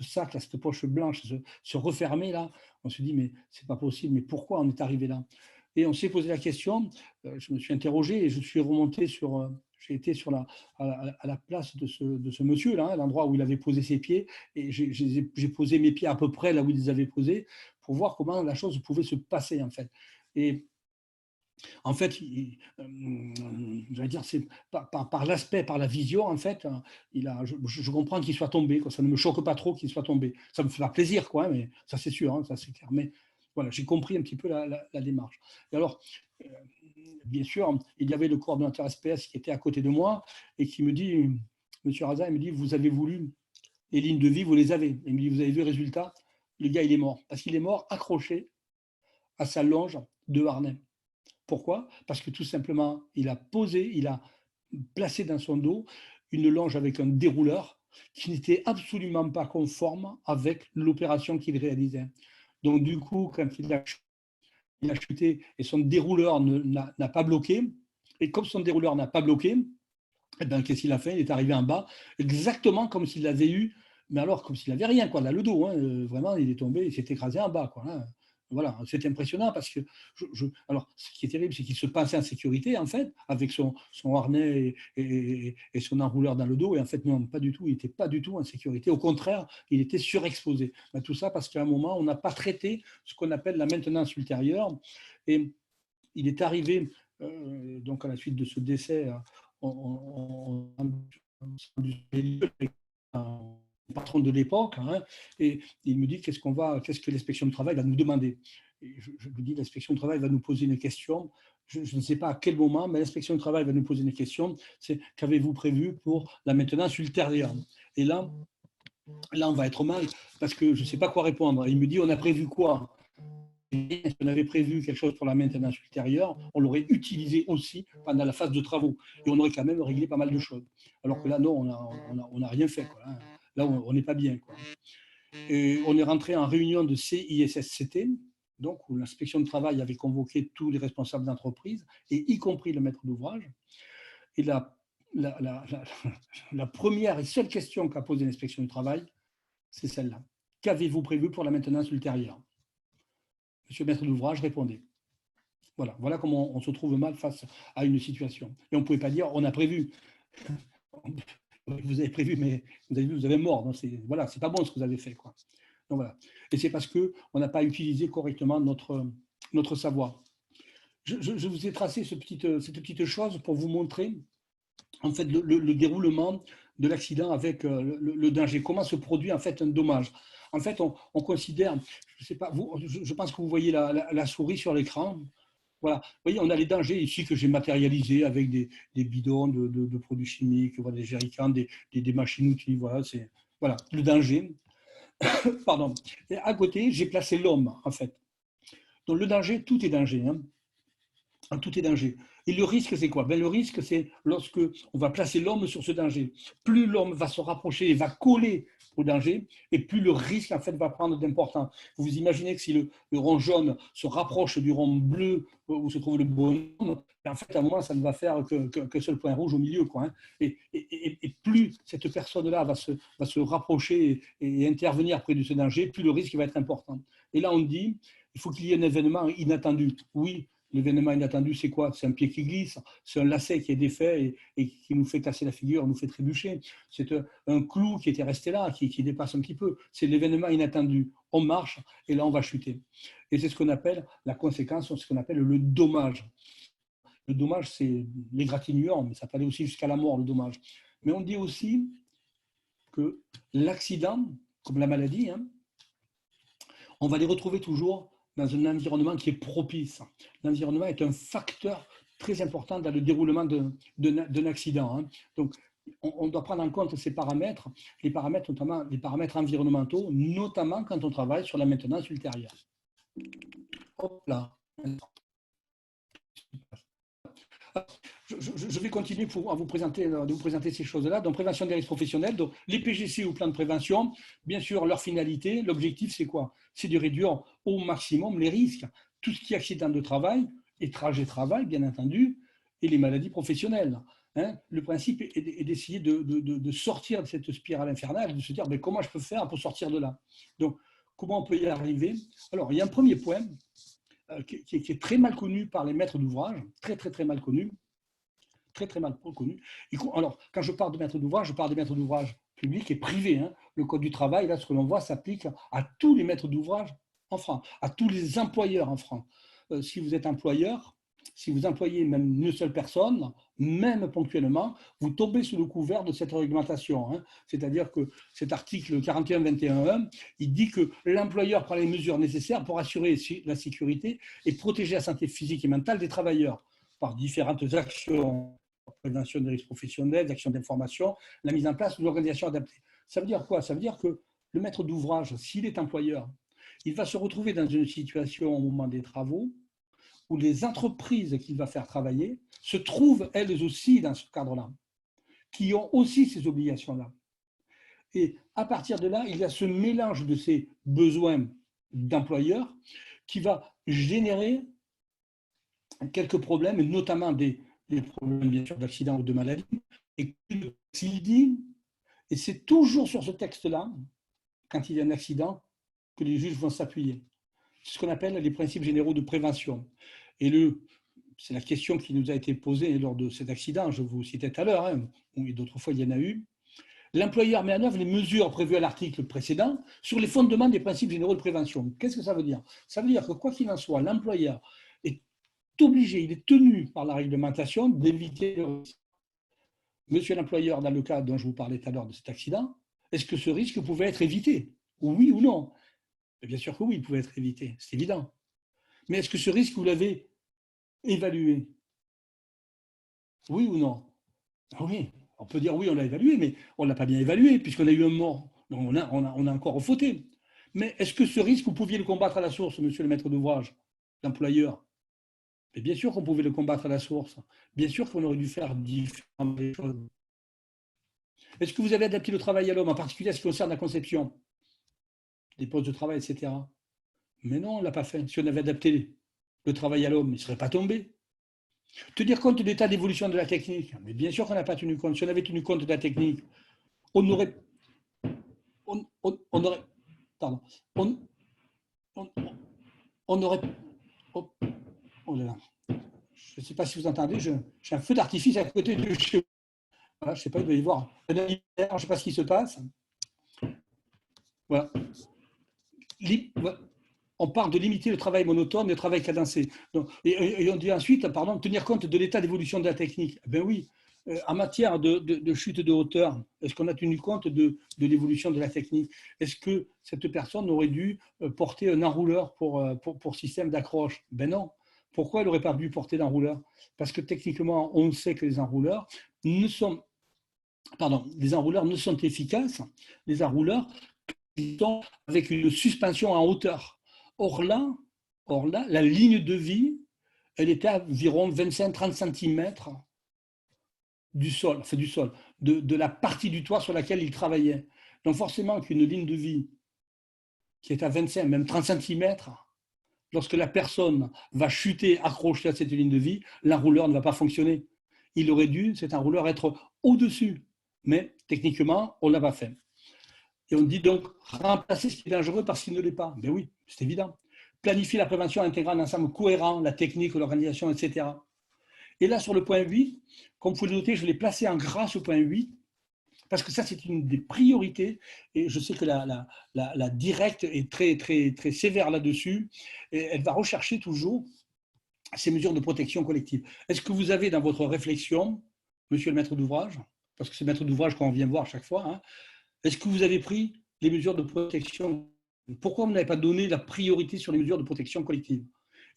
sac, là, cette poche blanche se refermer là, on se dit, mais c'est pas possible, mais pourquoi on est arrivé là? Et on s'est posé la question, je me suis interrogé et je suis remonté j'ai été à la place de ce monsieur-là, à l'endroit où il avait posé ses pieds, et j'ai posé mes pieds à peu près là où il les avait posés pour voir comment la chose pouvait se passer, en fait. Et en fait, je vais dire, c'est par l'aspect, par la vision, en fait, je comprends qu'il soit tombé, quoi. Ça ne me choque pas trop qu'il soit tombé. Ça me fait pas plaisir, quoi, mais ça c'est sûr, hein, ça c'est clair. Mais voilà, j'ai compris un petit peu la démarche. Et alors, bien sûr, il y avait le coordonnateur SPS qui était à côté de moi et qui me dit, Monsieur Raza, il me dit, vous avez voulu les lignes de vie, vous les avez. Il me dit, vous avez vu le résultat, le gars il est mort, parce qu'il est mort accroché à sa longe de harnais. Pourquoi? Parce que tout simplement, il a placé dans son dos une longe avec un dérouleur qui n'était absolument pas conforme avec l'opération qu'il réalisait. Donc du coup, quand il a chuté et son dérouleur n'a pas bloqué, et comme son dérouleur n'a pas bloqué, eh ben, qu'est-ce qu'il a fait? Il est arrivé en bas, exactement comme s'il avait eu, mais alors comme s'il n'avait rien, quoi, là, le dos, hein, vraiment, il est tombé, il s'est écrasé en bas, quoi, hein. Voilà, c'est impressionnant parce que, alors, ce qui est terrible, c'est qu'il se passait en sécurité, en fait, avec son harnais et son enrouleur dans le dos, et en fait, non, pas du tout, il n'était pas du tout en sécurité, au contraire, il était surexposé. Ben, tout ça parce qu'à un moment, on n'a pas traité ce qu'on appelle la maintenance ultérieure, et il est arrivé, donc à la suite de ce décès, un patron de l'époque, hein, et il me dit qu'est-ce que l'inspection du travail va nous demander. Et je lui dis l'inspection du travail va nous poser une question. Je ne sais pas à quel moment, mais l'inspection du travail va nous poser une question. C'est qu'avez-vous prévu pour la maintenance ultérieure? Et là, on va être mal parce que je ne sais pas quoi répondre. Il me dit on a prévu quoi? Si on avait prévu quelque chose pour la maintenance ultérieure, on l'aurait utilisé aussi pendant la phase de travaux et on aurait quand même réglé pas mal de choses. Alors que là, non, on n'a rien fait, quoi. Là, on n'est pas bien, quoi. Et on est rentré en réunion de CISSCT, donc où l'inspection de travail avait convoqué tous les responsables d'entreprise, et y compris le maître d'ouvrage. Et la première et seule question qu'a posée l'inspection du travail, c'est celle-là. Qu'avez-vous prévu pour la maintenance ultérieure? Monsieur le maître d'ouvrage répondait. Voilà comment on se trouve mal face à une situation. Et on ne pouvait pas dire on a prévu. Vous avez prévu, mais vous avez mort. Voilà, c'est pas bon ce que vous avez fait, quoi. Donc voilà. Et c'est parce qu'on n'a pas utilisé correctement notre savoir. Je vous ai tracé cette petite chose pour vous montrer en fait le déroulement de l'accident avec le danger. Comment se produit en fait un dommage. En fait, on considère, je sais pas, je pense que vous voyez la souris sur l'écran. Voilà. Vous voyez, on a les dangers ici que j'ai matérialisés avec des bidons de produits chimiques, voilà, des jerrycans, des machines-outils. Voilà, le danger. Pardon. Et à côté, j'ai placé l'homme, en fait. Donc le danger, tout est danger. Hein. Tout est danger. Et le risque, c'est quoi? Ben, le risque, c'est lorsque on va placer l'homme sur ce danger. Plus l'homme va se rapprocher et va coller au danger, et plus le risque, en fait, va prendre d'importance. Vous imaginez que si le rond jaune se rapproche du rond bleu où se trouve le bonhomme, en fait, à un moment, ça ne va faire qu'un seul point rouge au milieu, quoi. Hein. Et plus cette personne-là va se rapprocher et intervenir près de ce danger, plus le risque va être important. Et là, on dit, il faut qu'il y ait un événement inattendu. Oui, l'événement inattendu, c'est quoi? C'est un pied qui glisse, c'est un lacet qui est défait et qui nous fait casser la figure, nous fait trébucher. C'est un clou qui était resté là, qui dépasse un petit peu. C'est l'événement inattendu. On marche et là, on va chuter. Et c'est ce qu'on appelle la conséquence, ce qu'on appelle le dommage. Le dommage, c'est l'égratignure, mais ça peut aller aussi jusqu'à la mort, le dommage. Mais on dit aussi que l'accident, comme la maladie, hein, on va les retrouver toujours dans un environnement qui est propice. L'environnement est un facteur très important dans le déroulement d'un accident. Hein. Donc, on doit prendre en compte ces paramètres, les paramètres, notamment les paramètres environnementaux, notamment quand on travaille sur la maintenance ultérieure. Hop là. Je vais continuer à vous présenter ces choses-là. Donc, prévention des risques professionnels. Donc, les PGC ou plans de prévention, bien sûr, leur finalité, l'objectif, c'est quoi? C'est de réduire au maximum les risques. Tout ce qui est accident de travail et trajet travail, bien entendu, et les maladies professionnelles. Hein. Le principe est d'essayer de sortir de cette spirale infernale, de se dire, mais comment je peux faire pour sortir de là? Donc, comment on peut y arriver? Alors, il y a un premier point qui est très mal connu par les maîtres d'ouvrage, très mal connu, très mal connu. Alors, quand je parle de maîtres d'ouvrage, je parle des maîtres d'ouvrage publics et privés. Hein. Le Code du travail, là, ce que l'on voit, s'applique à tous les maîtres d'ouvrage en France, à tous les employeurs en France. Si vous êtes employeur, si vous employez même une seule personne, même ponctuellement, vous tombez sous le couvert de cette réglementation. Hein. C'est-à-dire que cet article 41-21.1, il dit que l'employeur prend les mesures nécessaires pour assurer la sécurité et protéger la santé physique et mentale des travailleurs par différentes actions, prévention des risques professionnels, actions d'information, la mise en place d'une organisation adaptée. Ça veut dire quoi? Ça veut dire que le maître d'ouvrage, s'il est employeur, il va se retrouver dans une situation au moment des travaux où les entreprises qu'il va faire travailler se trouvent elles aussi dans ce cadre-là, qui ont aussi ces obligations-là. Et à partir de là, il y a ce mélange de ces besoins d'employeurs qui va générer quelques problèmes, notamment des problèmes bien sûr d'accident ou de maladie. Et s'il dit, et c'est toujours sur ce texte-là, quand il y a un accident, que les juges vont s'appuyer. C'est ce qu'on appelle les principes généraux de prévention. Et c'est la question qui nous a été posée lors de cet accident, je vous citais tout à l'heure, hein, et d'autres fois il y en a eu. L'employeur met en œuvre les mesures prévues à l'article précédent sur les fondements des principes généraux de prévention. Qu'est-ce que ça veut dire? Ça veut dire que quoi qu'il en soit, l'employeur est obligé, il est tenu par la réglementation d'éviter le risque. Monsieur l'employeur, dans le cas dont je vous parlais tout à l'heure de cet accident, est-ce que ce risque pouvait être évité? Oui ou non? Bien sûr que oui, il pouvait être évité, c'est évident. Mais est-ce que ce risque, vous l'avez évalué? Oui ou non? Oui, on peut dire oui, on l'a évalué, mais on ne l'a pas bien évalué, puisqu'on a eu un mort. Donc on a encore fauté. Mais est-ce que ce risque, vous pouviez le combattre à la source, monsieur le maître d'ouvrage, l'employeur? Bien sûr qu'on pouvait le combattre à la source. Bien sûr qu'on aurait dû faire différentes choses. Est-ce que vous avez adapté le travail à l'homme, en particulier à ce qui concerne la conception des postes de travail, etc. Mais non, on ne l'a pas fait. Si on avait adapté le travail à l'homme, il ne serait pas tombé. Tenir compte de l'état d'évolution de la technique. Mais bien sûr qu'on n'a pas tenu compte. Si on avait tenu compte de la technique, on aurait. On aurait. Pardon. On aurait. Oh là là. Je ne sais pas si vous entendez, j'ai un feu d'artifice à côté de chez vous. Voilà, je ne sais pas, il doit y avoir un anniversaire, je ne sais pas ce qui se passe. Voilà. On parle de limiter le travail monotone et le travail cadencé. Donc, et on dit ensuite, pardon, tenir compte de l'état d'évolution de la technique. Ben oui, en matière de chute de hauteur, est-ce qu'on a tenu compte de l'évolution de la technique? Est-ce que cette personne aurait dû porter un enrouleur pour système d'accroche? Ben non. Pourquoi elle n'aurait pas dû porter l'enrouleur? Parce que techniquement, on sait que les enrouleurs ne sont efficaces. Les enrouleurs sont avec une suspension en hauteur. Or là, la ligne de vie, elle était à environ 25-30 cm du sol, de la partie du toit sur laquelle il travaillait. Donc forcément qu'une ligne de vie qui est à 25, même 30 cm, lorsque la personne va chuter accrochée à cette ligne de vie, l'enrouleur ne va pas fonctionner. Il aurait dû, cet enrouleur, être au-dessus. Mais techniquement, on ne l'a pas fait. Et on dit donc remplacer ce qui est dangereux par ce qui ne l'est pas. Ben oui, c'est évident. Planifier la prévention en intégrant un ensemble cohérent, la technique, l'organisation, etc. Et là, sur le point 8, comme vous pouvez le noter, je l'ai placé en gras au point 8, parce que ça, c'est une des priorités. Et je sais que la directe est très sévère là-dessus. Et elle va rechercher toujours ces mesures de protection collective. Est-ce que vous avez dans votre réflexion, monsieur le maître d'ouvrage, parce que c'est le maître d'ouvrage qu'on vient voir chaque fois, hein, est-ce que vous avez pris les mesures de protection Pourquoi vous n'avez pas donné la priorité sur les mesures de protection collective?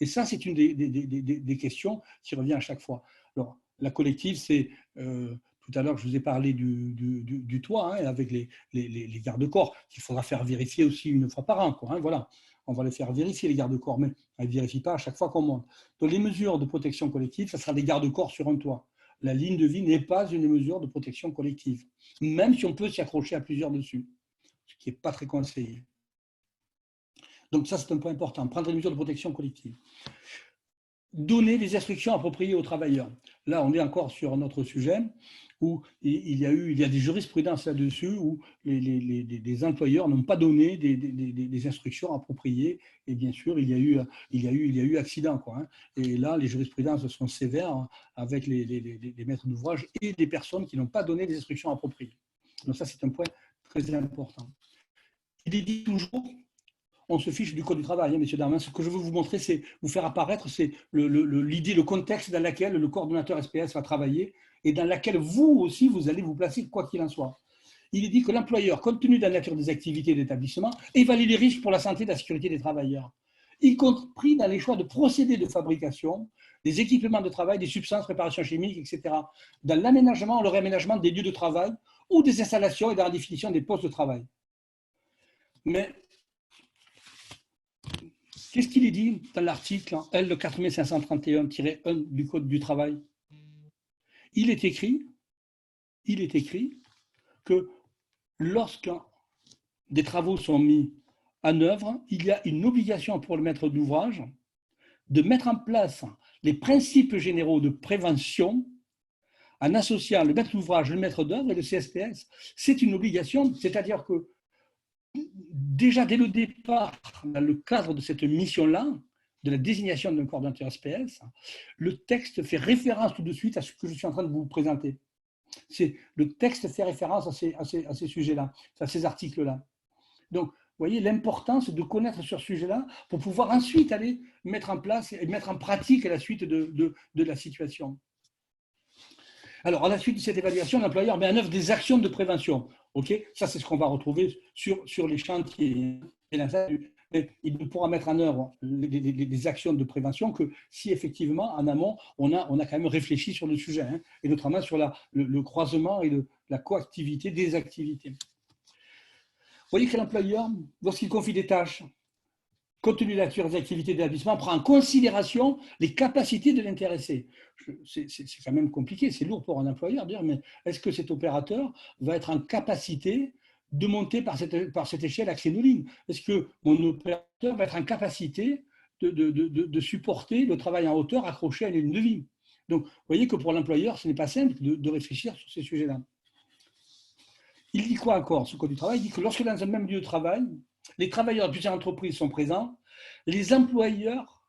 Et ça, c'est une des questions qui revient à chaque fois. Alors, la collective, c'est, tout à l'heure, je vous ai parlé du toit, hein, avec les garde-corps, qu'il faudra faire vérifier aussi une fois par an, quoi, hein, voilà. On va les faire vérifier, les garde-corps, mais on ne vérifie pas à chaque fois qu'on monte. Donc, les mesures de protection collective, ça sera des garde-corps sur un toit. La ligne de vie n'est pas une mesure de protection collective, même si on peut s'y accrocher à plusieurs dessus, ce qui n'est pas très conseillé. Donc ça, c'est un point important, prendre des mesures de protection collective. Donner les instructions appropriées aux travailleurs. Là, on est encore sur un autre sujet où il y a des jurisprudences là-dessus où les employeurs n'ont pas donné des instructions appropriées, et bien sûr, il y a eu accident, quoi, hein. Et là, les jurisprudences sont sévères avec les maîtres d'ouvrage et les personnes qui n'ont pas donné des instructions appropriées. Donc ça, c'est un point très important. Il est dit toujours, on se fiche du code du travail, hein, messieurs, dames. Ce que je veux vous montrer, c'est vous faire apparaître, c'est l'idée, le contexte dans lequel le coordonnateur SPS va travailler et dans lequel vous aussi, vous allez vous placer, quoi qu'il en soit. Il est dit que l'employeur, compte tenu de la nature des activités d'établissement, évalue les risques pour la santé et la sécurité des travailleurs, y compris dans les choix de procédés de fabrication, des équipements de travail, des substances, préparations chimiques, etc., dans l'aménagement ou le réaménagement des lieux de travail ou des installations et dans la définition des postes de travail. Mais qu'est-ce qu'il est dit dans l'article L 4531-1 du Code du travail? Il est écrit que lorsque des travaux sont mis en œuvre, il y a une obligation pour le maître d'ouvrage de mettre en place les principes généraux de prévention en associant le maître d'ouvrage, le maître d'œuvre et le CSPS. C'est une obligation, c'est-à-dire que déjà dès le départ, dans le cadre de cette mission-là, de la désignation d'un coordonnateur SPS, le texte fait référence tout de suite à ce que je suis en train de vous présenter. Le texte fait référence à ces sujets-là, à ces articles-là. Donc, vous voyez l'importance de connaître sur ce sujet-là pour pouvoir ensuite aller mettre en place et mettre en pratique la suite de la situation. Alors, à la suite de cette évaluation, l'employeur met en œuvre des actions de prévention. Okay, ça, c'est ce qu'on va retrouver sur les chantiers. Mais il ne pourra mettre en œuvre des actions de prévention que si effectivement, en amont, on a quand même réfléchi sur le sujet, hein, et notamment sur le croisement et la coactivité des activités. Vous voyez que l'employeur, lorsqu'il confie des tâches, compte tenu de la nature des activités d'établissement, prend en considération les capacités de l'intéressé. C'est quand même compliqué, c'est lourd pour un employeur de dire, mais est-ce que cet opérateur va être en capacité de monter par cette échelle à crénoline? Est-ce que mon opérateur va être en capacité de supporter le travail en hauteur accroché à une ligne de vie? Donc, vous voyez que pour l'employeur, ce n'est pas simple de réfléchir sur ces sujets-là. Il dit quoi encore, ce code du travail? Il dit que lorsque dans un même lieu de travail, les travailleurs de plusieurs entreprises sont présents, les employeurs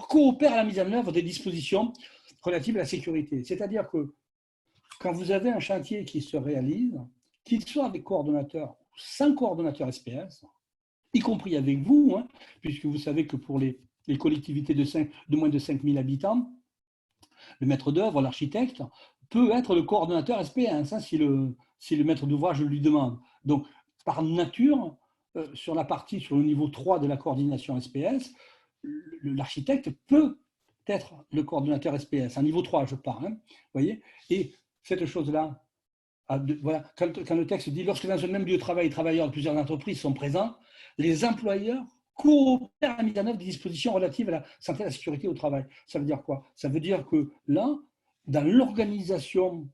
coopèrent à la mise en œuvre des dispositions relatives à la sécurité. C'est-à-dire que quand vous avez un chantier qui se réalise, qu'il soit avec coordonnateur ou sans coordonnateur SPS, y compris avec vous, hein, puisque vous savez que pour les collectivités de moins de 5000 habitants, le maître d'œuvre, l'architecte, peut être le coordonnateur SPS, hein, si le maître d'ouvrage lui demande. Donc, par nature, sur le niveau 3 de la coordination SPS, l'architecte peut être le coordonnateur SPS, à niveau 3, je parle. Hein, voyez. Et cette chose-là, voilà, quand le texte dit « Lorsque dans un même lieu de travail, les travailleurs de plusieurs entreprises sont présents, les employeurs coopèrent à la mise en œuvre des dispositions relatives à la santé et à la sécurité au travail ». Ça veut dire quoi? Ça veut dire que là, dans l'organisation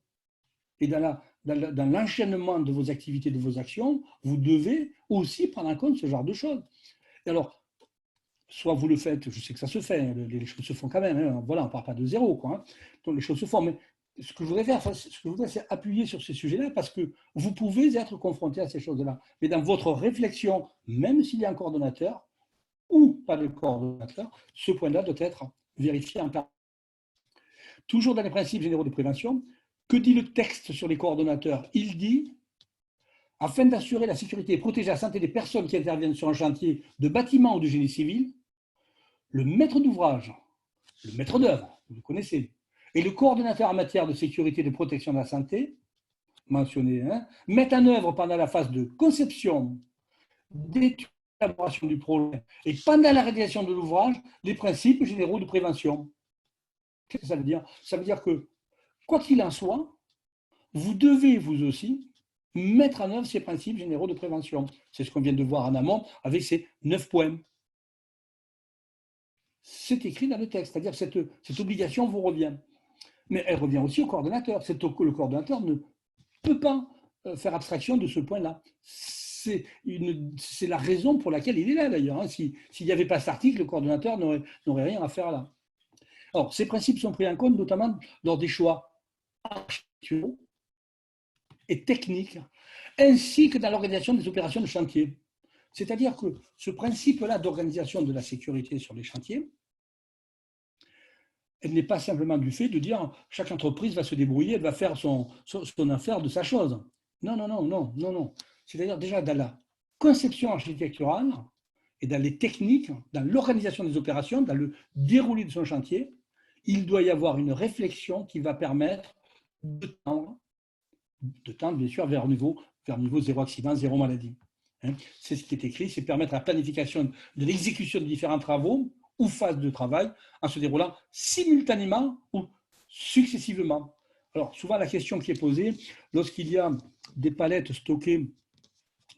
et dans l'enchaînement de vos activités, de vos actions, vous devez aussi prendre en compte ce genre de choses. Et alors, soit vous le faites, je sais que ça se fait, les choses se font quand même, hein, voilà, on ne part pas de zéro, quoi, hein, donc les choses se font, mais ce que je voudrais faire, c'est appuyer sur ces sujets-là parce que vous pouvez être confronté à ces choses-là. Mais dans votre réflexion, même s'il y a un coordonnateur ou pas de coordonnateur, ce point-là doit être vérifié en permanence. Toujours dans les principes généraux de prévention, que dit le texte sur les coordonnateurs? Il dit, afin d'assurer la sécurité et protéger la santé des personnes qui interviennent sur un chantier de bâtiment ou de génie civil, le maître d'ouvrage, le maître d'œuvre, vous le connaissez, et le coordonnateur en matière de sécurité et de protection de la santé, mentionné, hein, mettent en œuvre pendant la phase de conception, d'étude l'élaboration du projet et pendant la réalisation de l'ouvrage, les principes généraux de prévention. Qu'est-ce que ça veut dire? Ça veut dire que, quoi qu'il en soit, vous devez, vous aussi, mettre en œuvre ces principes généraux de prévention. C'est ce qu'on vient de voir en amont avec ces 9 points. C'est écrit dans le texte, c'est-à-dire que cette obligation vous revient. Mais elle revient aussi au coordonnateur. Le coordonnateur ne peut pas faire abstraction de ce point-là. C'est la raison pour laquelle il est là, d'ailleurs. S'il n'y avait pas cet article, le coordonnateur n'aurait rien à faire là. Alors, ces principes sont pris en compte notamment lors des choix architecturaux et techniques, ainsi que dans l'organisation des opérations de chantier. C'est-à-dire que ce principe-là d'organisation de la sécurité sur les chantiers, elle n'est pas simplement du fait de dire chaque entreprise va se débrouiller, elle va faire son affaire de sa chose. Non, non, non, non, non, non. C'est-à-dire déjà dans la conception architecturale et dans les techniques, dans l'organisation des opérations, dans le déroulé de son chantier, il doit y avoir une réflexion qui va permettre de tendre bien sûr vers niveau zéro accident, zéro maladie. C'est ce qui est écrit, c'est permettre la planification de l'exécution de différents travaux ou phases de travail en se déroulant simultanément ou successivement. Alors, souvent, la question qui est posée, lorsqu'il y a des palettes stockées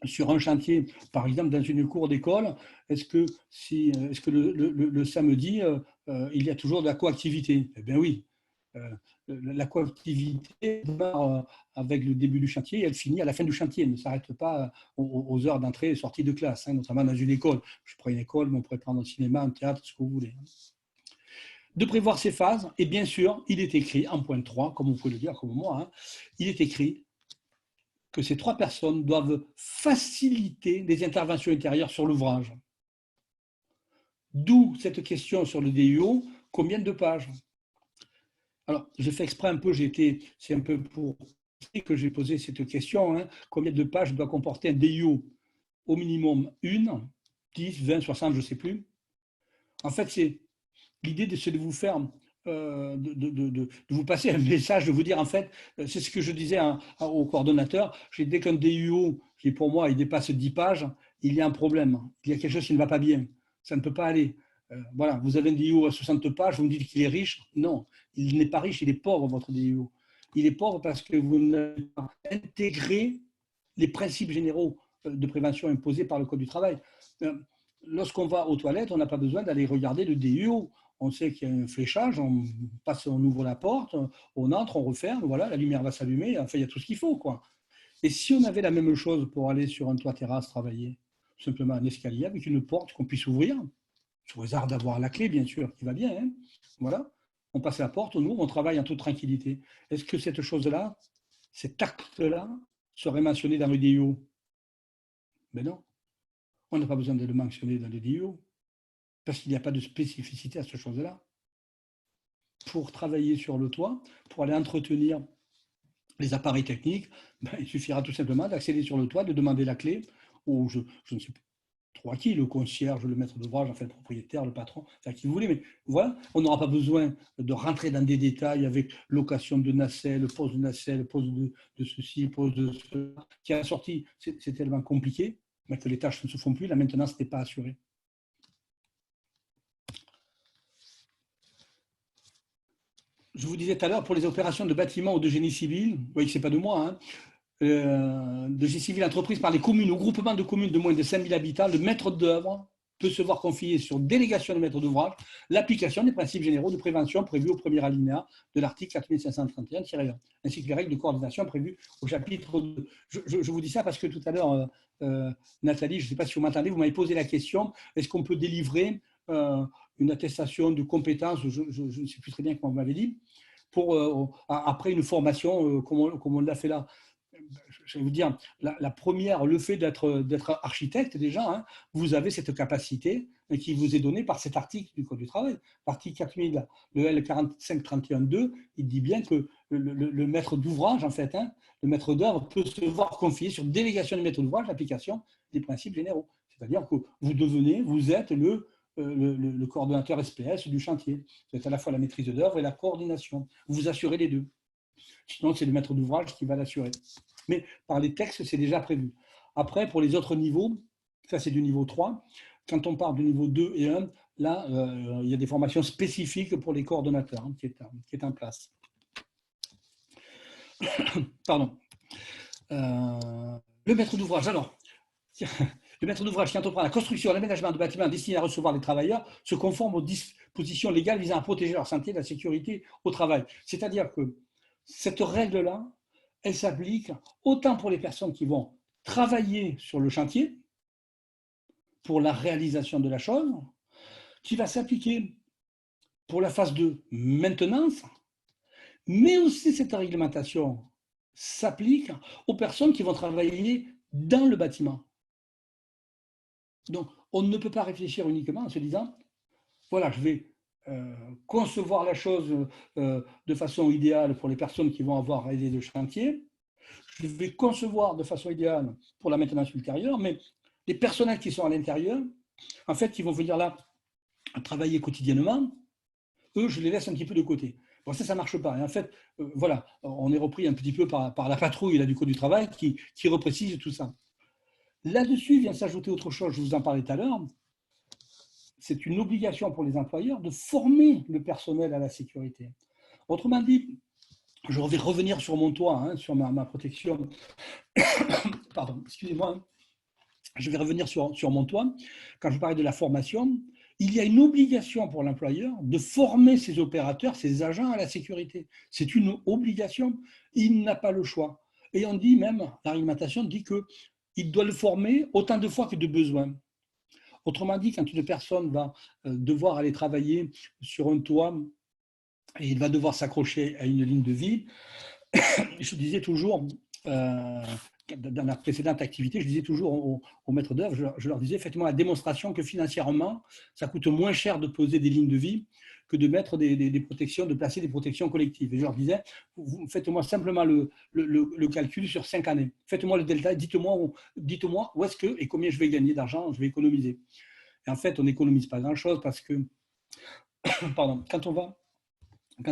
sur un chantier, par exemple dans une cour d'école, est-ce que le samedi, il y a toujours de la coactivité? Eh bien oui. La coactivité démarre avec le début du chantier et elle finit à la fin du chantier. Elle ne s'arrête pas aux heures d'entrée et sortie de classe, notamment dans une école. Je prends une école, mais on pourrait prendre un cinéma, un théâtre, ce que vous voulez. De prévoir ces phases, et bien sûr, il est écrit en point 3, comme vous pouvez le dire, comme moi, il est écrit que ces 3 personnes doivent faciliter les interventions intérieures sur l'ouvrage. D'où cette question sur le DUO, combien de pages? Alors, j'ai fait exprès un peu, c'est un peu pour que j'ai posé cette question, combien de pages doit comporter un DIO? Au minimum 1, 10, 20, 60, je ne sais plus. En fait, c'est l'idée de vous faire, de vous passer un message, de vous dire, en fait, c'est ce que je disais au coordonnateur, dès qu'un DIO, qui pour moi, il dépasse 10 pages, il y a un problème, il y a quelque chose qui ne va pas bien, ça ne peut pas aller. Voilà, vous avez un DIO à 60 pages, vous me dites qu'il est riche. Non, il n'est pas riche, il est pauvre, votre DIO. Il est pauvre parce que vous n'avez pas intégré les principes généraux de prévention imposés par le Code du travail. Lorsqu'on va aux toilettes, on n'a pas besoin d'aller regarder le DIO. On sait qu'il y a un fléchage, on ouvre la porte, on entre, on referme, voilà, la lumière va s'allumer, enfin, il y a tout ce qu'il faut, quoi. Et si on avait la même chose pour aller sur un toit terrasse travailler, simplement un escalier avec une porte qu'on puisse ouvrir, sous réserve d'avoir la clé, bien sûr, qui va bien. Voilà. On passe la porte, on ouvre, on travaille en toute tranquillité. Est-ce que cette chose-là, cet acte-là, serait mentionné dans le DIO? Ben non. On n'a pas besoin de le mentionner dans le DIO, parce qu'il n'y a pas de spécificité à cette chose-là. Pour travailler sur le toit, pour aller entretenir les appareils techniques, il suffira tout simplement d'accéder sur le toit, de demander la clé, ou je ne sais pas trop à qui, le concierge, le maître d'ouvrage, enfin le propriétaire, le patron, enfin qui vous voulez, mais voilà, on n'aura pas besoin de rentrer dans des détails avec location de nacelle, pose de nacelle, pose de ceci, pose de cela, qui a sorti, c'est tellement compliqué, mais que les tâches ne se font plus, la maintenance n'est pas assurée. Je vous disais tout à l'heure, pour les opérations de bâtiment ou de génie civil, vous voyez que ce n'est pas de moi, de génie civil entreprise par les communes ou groupements de communes de moins de 5000 habitants, le maître d'œuvre peut se voir confier sur délégation du maître d'ouvrage l'application des principes généraux de prévention prévus au premier alinéa de l'article 4531-1, ainsi que les règles de coordination prévues au chapitre 2. Je vous dis ça parce que tout à l'heure, Nathalie, je ne sais pas si vous m'entendez, vous m'avez posé la question, est-ce qu'on peut délivrer une attestation de compétence, je ne sais plus très bien comment vous m'avez dit, après une formation comme on l'a fait là. Je vais vous dire, la première, le fait d'être architecte déjà, vous avez cette capacité qui vous est donnée par cet article du Code du travail. L'article 4000, le L4531-2, il dit bien que le maître d'ouvrage, en fait, le maître d'œuvre peut se voir confier sur délégation du maître d'ouvrage l'application des principes généraux. C'est-à-dire que vous êtes le coordonnateur SPS du chantier. Vous êtes à la fois la maîtrise d'œuvre et la coordination. Vous assurez les deux. Sinon, c'est le maître d'ouvrage qui va l'assurer. Mais par les textes, c'est déjà prévu. Après, pour les autres niveaux, Ça, c'est du niveau 3. Quand on parle du niveau 2 et 1, là, il y a des formations spécifiques pour les coordonnateurs hein, qui est en place. Pardon. Le maître d'ouvrage, alors, le maître d'ouvrage qui entreprend la construction et l'aménagement de bâtiments destinés à recevoir les travailleurs se conforme aux dispositions légales visant à protéger leur santé et la sécurité au travail. C'est-à-dire que cette règle-là, elle s'applique autant pour les personnes qui vont travailler sur le chantier, pour la réalisation de la chose, qui va s'appliquer pour la phase de maintenance, mais aussi cette réglementation s'applique aux personnes qui vont travailler dans le bâtiment. Donc, on ne peut pas réfléchir uniquement en se disant, voilà, je vais concevoir la chose de façon idéale pour les personnes qui vont avoir réalisé le chantier, je vais concevoir de façon idéale pour la maintenance ultérieure, mais les personnels qui sont à l'intérieur, en fait, qui vont venir là travailler quotidiennement, eux, je les laisse un petit peu de côté. Bon, ça ne marche pas. Et en fait, voilà, on est repris un petit peu par la patrouille là, du Code du travail qui reprécise tout ça. Là-dessus vient s'ajouter autre chose, je vous en parlais tout à l'heure, c'est une obligation pour les employeurs de former le personnel à la sécurité. Autrement dit, je vais revenir sur mon toit, hein, sur ma protection. Pardon, excusez-moi. Je vais revenir sur mon toit. Quand je parlais de la formation, il y a une obligation pour l'employeur de former ses opérateurs, ses agents à la sécurité. C'est une obligation. Il n'a pas le choix. Et on dit même, la réglementation dit qu'il doit le former autant de fois que de besoin. Autrement dit, quand une personne va devoir aller travailler sur un toit et il va devoir s'accrocher à une ligne de vie, je disais toujours, dans la précédente activité, je disais toujours aux maîtres d'œuvre, je leur disais, faites-moi la démonstration que financièrement, ça coûte moins cher de poser des lignes de vie que de mettre des protections, de placer des protections collectives. Et je leur disais, faites-moi simplement le calcul sur 5 années. Faites-moi le delta, dites-moi où est-ce que et combien je vais gagner d'argent, je vais économiser. Et en fait, on n'économise pas grand-chose parce que, pardon, quand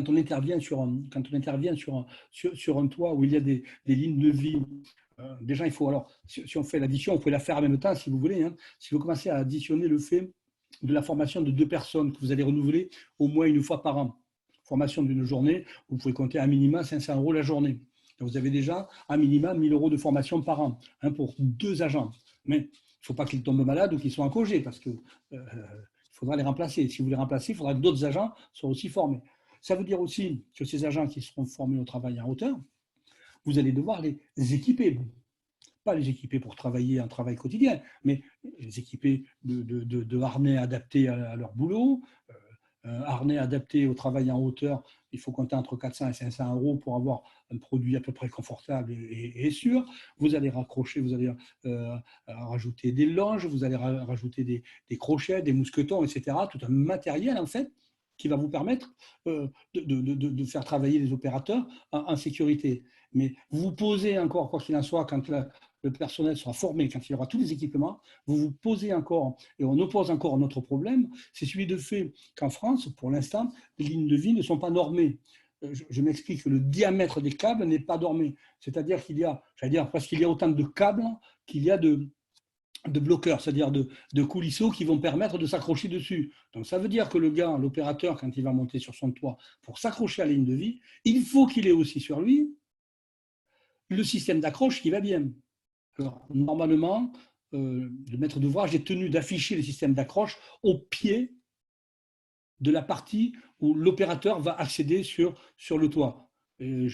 on intervient sur un toit où il y a des lignes de vie, déjà, il faut, alors, si on fait l'addition, on peut la faire en même temps, si vous voulez. Hein, si vous commencez à additionner le fait de la formation de 2 personnes que vous allez renouveler au moins une fois par an, formation d'une journée, vous pouvez compter à minima 500 € la journée. Donc, vous avez déjà à minima 1 000 € de formation par an hein, pour 2 agents. Mais il ne faut pas qu'ils tombent malades ou qu'ils soient en congé parce qu'il faudra les remplacer. Si vous les remplacez, il faudra que d'autres agents soient aussi formés. Ça veut dire aussi que ces agents qui seront formés au travail en hauteur, vous allez devoir les équiper. Pas les équiper pour travailler un travail quotidien, mais les équiper de harnais adaptés à leur boulot, harnais adaptés au travail en hauteur. Il faut compter entre 400 et 500 € pour avoir un produit à peu près confortable et sûr. Vous allez raccrocher, vous allez rajouter des longes, vous allez rajouter des crochets, des mousquetons, etc. Tout un matériel, en fait, qui va vous permettre de faire travailler les opérateurs en sécurité. Mais vous posez encore, quoi qu'il en soit, quand le personnel sera formé, quand il y aura tous les équipements, vous vous posez encore, et on oppose encore notre problème, c'est celui de fait qu'en France, pour l'instant, les lignes de vie ne sont pas normées. Je m'explique, le diamètre des câbles n'est pas normé. C'est-à-dire qu'il y a, parce qu'il y a autant de câbles qu'il y a de bloqueurs, c'est-à-dire de coulisseaux qui vont permettre de s'accrocher dessus. Donc ça veut dire que le gars, l'opérateur, quand il va monter sur son toit pour s'accrocher à la ligne de vie, il faut qu'il ait aussi sur lui le système d'accroche qui va bien. Alors, normalement, le maître d'ouvrage est tenu d'afficher le système d'accroche au pied de la partie où l'opérateur va accéder sur le toit. Et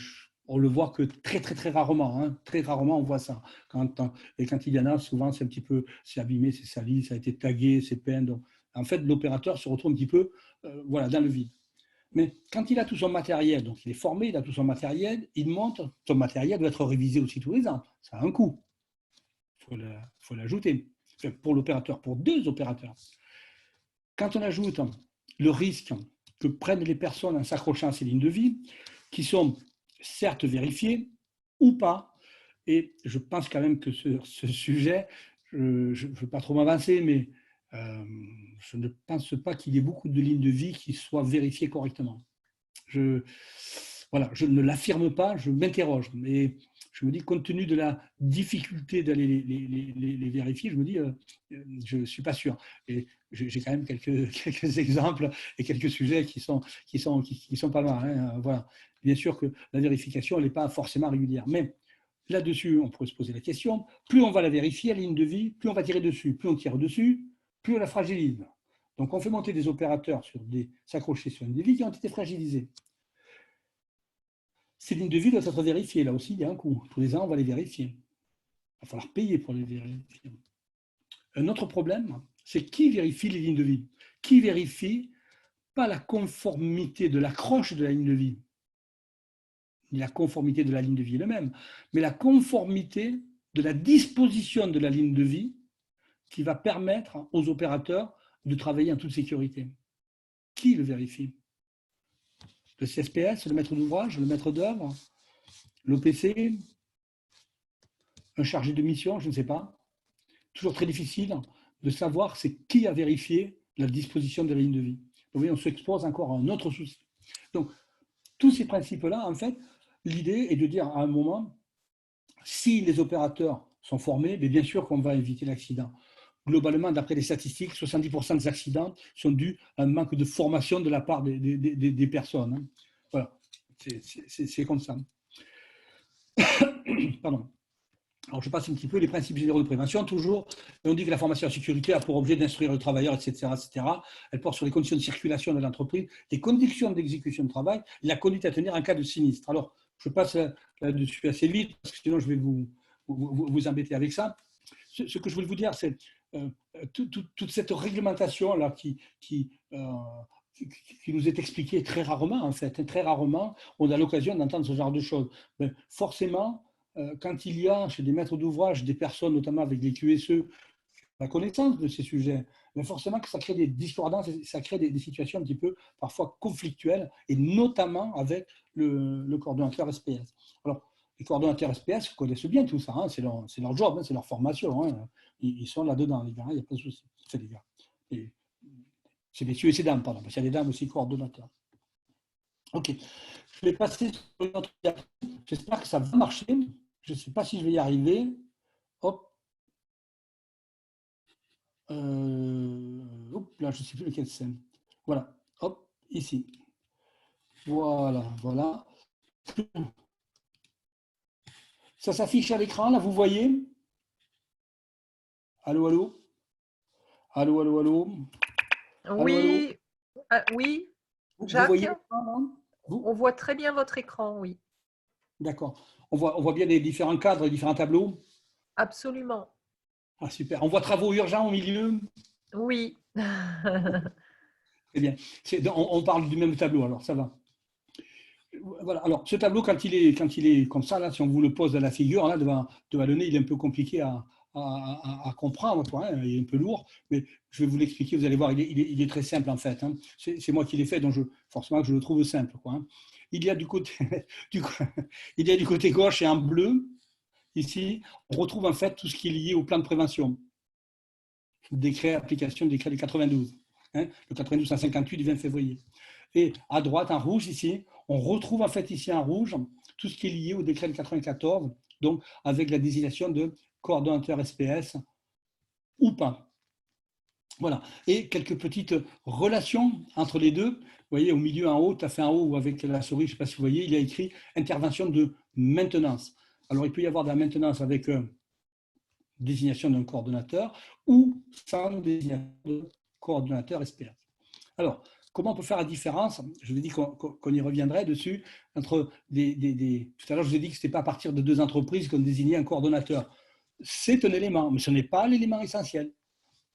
on le voit que très, très, très rarement. Hein. Très rarement, on voit ça. Et quand il y en a, souvent, c'est un petit peu, c'est abîmé, c'est sali, ça a été tagué, c'est peint. Donc, en fait, l'opérateur se retrouve un petit peu voilà, dans le vide. Mais quand il a tout son matériel, donc il est formé, il a tout son matériel, il monte, son matériel doit être révisé aussi tous les ans. Ça a un coût. Il faut l'ajouter. Pour l'opérateur, pour 2 opérateurs. Quand on ajoute le risque que prennent les personnes en s'accrochant à ces lignes de vie, qui sont certes vérifiées ou pas, et je pense quand même que ce sujet, je ne veux pas trop m'avancer, mais je ne pense pas qu'il y ait beaucoup de lignes de vie qui soient vérifiées correctement. Voilà, je ne l'affirme pas, je m'interroge. Mais je me dis, compte tenu de la difficulté d'aller les vérifier, je me dis, je ne suis pas sûr. Et j'ai quand même quelques exemples et quelques sujets qui sont pas mal. Hein, voilà. Bien sûr que la vérification, elle n'est pas forcément régulière. Mais là-dessus, on pourrait se poser la question, plus on va la vérifier, la ligne de vie, plus on va tirer dessus. Plus on tire dessus, plus on la fragilise. Donc, on fait monter des opérateurs s'accrocher sur une ligne de vie qui ont été fragilisées. Ces lignes de vie doivent être vérifiées. Là aussi, il y a un coût. Tous les ans, on va les vérifier. Il va falloir payer pour les vérifier. Un autre problème, c'est qui vérifie les lignes de vie? Qui vérifie pas la conformité de l'accroche de la ligne de vie, ni la conformité de la ligne de vie elle-même, mais la conformité de la disposition de la ligne de vie qui va permettre aux opérateurs de travailler en toute sécurité. Qui le vérifie? Le CSPS, le maître d'ouvrage, le maître d'œuvre, l'OPC, un chargé de mission, je ne sais pas. Toujours très difficile de savoir c'est qui a vérifié la disposition de la ligne de vie. Vous voyez, on s'expose encore à un autre souci. Donc, tous ces principes-là, en fait, l'idée est de dire à un moment, si les opérateurs sont formés, bien sûr qu'on va éviter l'accident. Globalement, d'après les statistiques, 70% des accidents sont dus à un manque de formation de la part des personnes. Voilà, c'est comme ça. Pardon. Alors, je passe un petit peu les principes généraux de prévention. Toujours, on dit que la formation en sécurité a pour objet d'instruire le travailleur, etc., etc. Elle porte sur les conditions de circulation de l'entreprise, les conditions d'exécution de travail et la conduite à tenir en cas de sinistre. Alors, je passe là-dessus assez vite, parce que sinon, je vais vous embêter avec ça. Ce que je voulais vous dire, c'est toute cette réglementation-là qui nous est expliquée très rarement, en fait. Très rarement, on a l'occasion d'entendre ce genre de choses. Mais forcément, quand il y a chez des maîtres d'ouvrage des personnes, notamment avec des QSE, la connaissance de ces sujets, mais forcément que ça crée des discordances, ça crée des situations un petit peu parfois conflictuelles, et notamment avec le coordonnateur SPS. Alors, les coordonnateurs SPS connaissent bien tout ça, hein, c'est leur job, hein, c'est leur formation, hein, ils sont là-dedans, les gars, il n'y a pas de souci. C'est les gars. C'est messieurs et ces dames, pardon, parce qu'il y a des dames aussi coordonnateurs. Ok, je vais passer sur une autre diapositive. J'espère que ça va marcher. Je ne sais pas si je vais y arriver. Hop. Là, je ne sais plus lequel c'est. Voilà. Hop, ici. Voilà, voilà. Ça s'affiche à l'écran, là, vous voyez? Allô, allô? Allô, allô, allô? Oui, oui. Vous voyez l'écran, on voit très bien votre écran, oui. D'accord. On voit bien les différents cadres, les différents tableaux? Absolument. Ah, super. On voit travaux urgents au milieu? Oui. Très bien. On parle du même tableau, alors ça va. Voilà. Alors, ce tableau, quand il est comme ça, là, si on vous le pose à la figure, là, devant le nez, il est un peu compliqué à comprendre, quoi, hein, il est un peu lourd, mais je vais vous l'expliquer, vous allez voir, il est très simple en fait. Hein. C'est moi qui l'ai fait, donc forcément que je le trouve simple. Quoi, hein. Il y a du côté, il y a du côté gauche et en bleu, ici, on retrouve en fait tout ce qui est lié au plan de prévention. Décret, application du décret du 92. Hein, le 92 158 du 20 février. Et à droite, en rouge, ici, on retrouve en fait ici en rouge tout ce qui est lié au décret de 94, donc avec la désignation de coordonnateur SPS ou pas. Voilà. Et quelques petites relations entre les deux. Vous voyez, au milieu, en haut, tout à fait en haut, avec la souris, je ne sais pas si vous voyez, il y a écrit intervention de maintenance. Alors, il peut y avoir de la maintenance avec désignation d'un coordonnateur ou sans désignation de coordonnateur SPS. Alors, comment on peut faire la différence? Je vous ai dit qu'on y reviendrait dessus. Entre tout à l'heure, je vous ai dit que ce n'était pas à partir de deux entreprises qu'on désignait un coordonnateur. C'est un élément, mais ce n'est pas l'élément essentiel.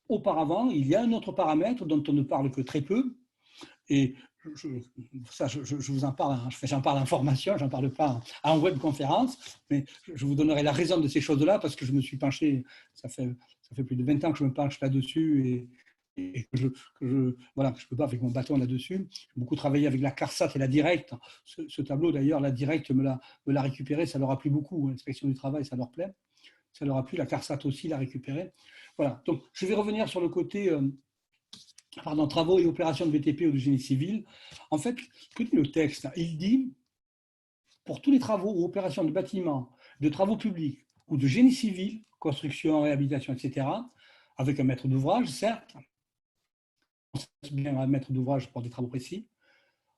Auparavant, il y a un autre paramètre dont on ne parle que très peu, et je vous en parle, hein, j'en parle en formation, j'en parle pas en webconférence, mais je vous donnerai la raison de ces choses-là parce que je me suis penché, ça fait plus de 20 ans que je me penche là-dessus et que je peux pas avec mon bâton là-dessus. J'ai beaucoup travaillé avec la CARSAT et la Direct. Ce tableau, d'ailleurs, la Direct me l'a récupéré, ça leur a plu beaucoup. L'inspection du travail, ça leur plaît. Ça leur a plu, la CARSAT aussi l'a récupéré. Voilà, donc je vais revenir sur le côté travaux et opérations de BTP ou de génie civil. En fait, que dit le texte? Il dit, pour tous les travaux ou opérations de bâtiments, de travaux publics ou de génie civil, construction, réhabilitation, etc., avec un maître d'ouvrage, certes, on sait bien un maître d'ouvrage pour des travaux précis,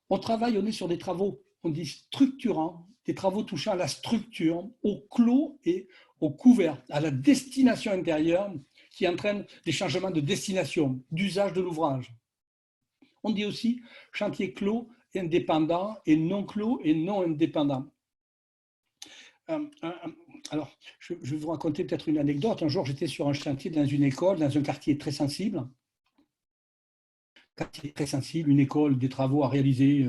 on est sur des travaux, on dit structurants, des travaux touchant à la structure, au clos et au couvert, à la destination intérieure qui entraîne des changements de destination, d'usage de l'ouvrage. On dit aussi chantier clos et indépendant et non clos et non indépendant. Alors, je vais vous raconter peut-être une anecdote. Un jour, j'étais sur un chantier dans une école, dans un quartier très sensible. Quartier très sensible, une école, des travaux à réaliser.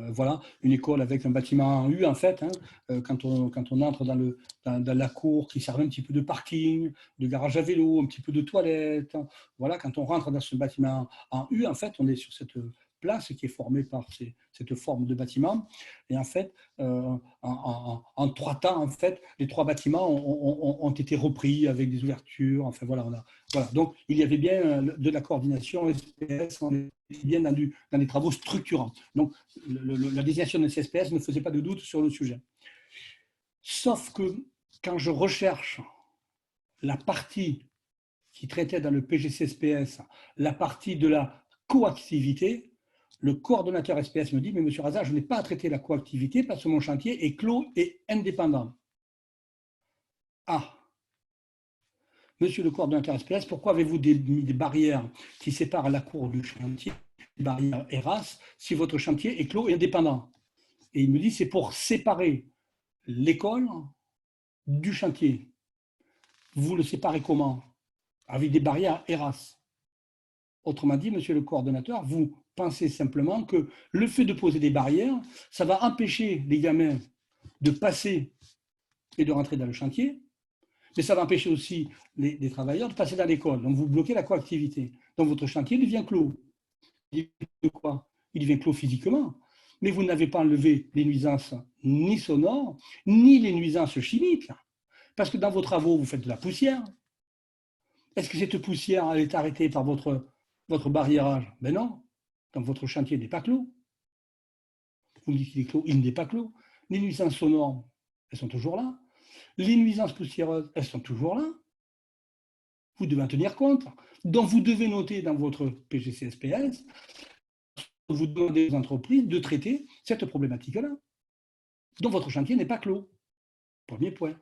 Voilà, une école avec un bâtiment en U, en fait, hein, quand on entre dans la cour qui sert un petit peu de parking, de garage à vélo, un petit peu de toilette. Voilà, quand on rentre dans ce bâtiment en U, en fait, on est sur cette place qui est formée par cette forme de bâtiment. Et en fait, en 3 temps, en fait, les 3 bâtiments ont été repris avec des ouvertures. Enfin, voilà, voilà. Donc, il y avait bien de la coordination SPS, on était bien dans des travaux structurants. Donc, la désignation de CSPS ne faisait pas de doute sur le sujet. Sauf que quand je recherche la partie qui traitait dans le PGCSPS, la partie de la coactivité, le coordonnateur SPS me dit « Mais monsieur Raza, je n'ai pas à traiter la coactivité parce que mon chantier est clos et indépendant. » Ah, monsieur le coordonnateur SPS, pourquoi avez-vous mis des barrières qui séparent la cour du chantier, des barrières ERAS, si votre chantier est clos et indépendant? Et il me dit, c'est pour séparer l'école du chantier. Vous le séparez comment? Avec des barrières ERAS. Autrement dit, monsieur le coordonnateur, vous pensez simplement que le fait de poser des barrières, ça va empêcher les gamins de passer et de rentrer dans le chantier, mais ça va empêcher aussi les travailleurs de passer dans l'école. Donc, vous bloquez la coactivité. Donc, votre chantier devient clos. Il devient quoi? Il devient clos physiquement. Mais vous n'avez pas enlevé les nuisances ni sonores, ni les nuisances chimiques. Parce que dans vos travaux, vous faites de la poussière. Est-ce que cette poussière, elle est arrêtée par votre barriérage? Ben non. Donc, votre chantier n'est pas clos. Vous me dites qu'il est clos, il n'est pas clos. Les nuisances sonores, elles sont toujours là. Les nuisances poussiéreuses, elles sont toujours là. Vous devez en tenir compte. Donc, vous devez noter dans votre PGCSPS, vous demandez aux entreprises de traiter cette problématique-là. Donc, votre chantier n'est pas clos. Premier point.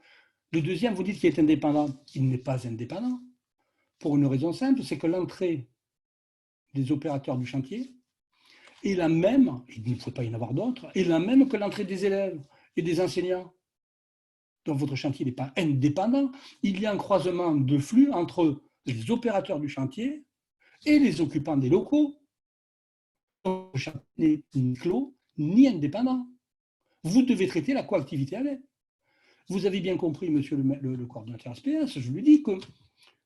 Le deuxième, vous dites qu'il est indépendant. Il n'est pas indépendant. Pour une raison simple, c'est que l'entrée des opérateurs du chantier est la même, il ne faut pas y en avoir d'autres, est la même que l'entrée des élèves et des enseignants. Donc, votre chantier n'est pas indépendant. Il y a un croisement de flux entre les opérateurs du chantier et les occupants des locaux. Le chantier n'est ni clos ni indépendant. Vous devez traiter la coactivité avec. Vous avez bien compris, monsieur le coordonnateur SPS, je lui dis que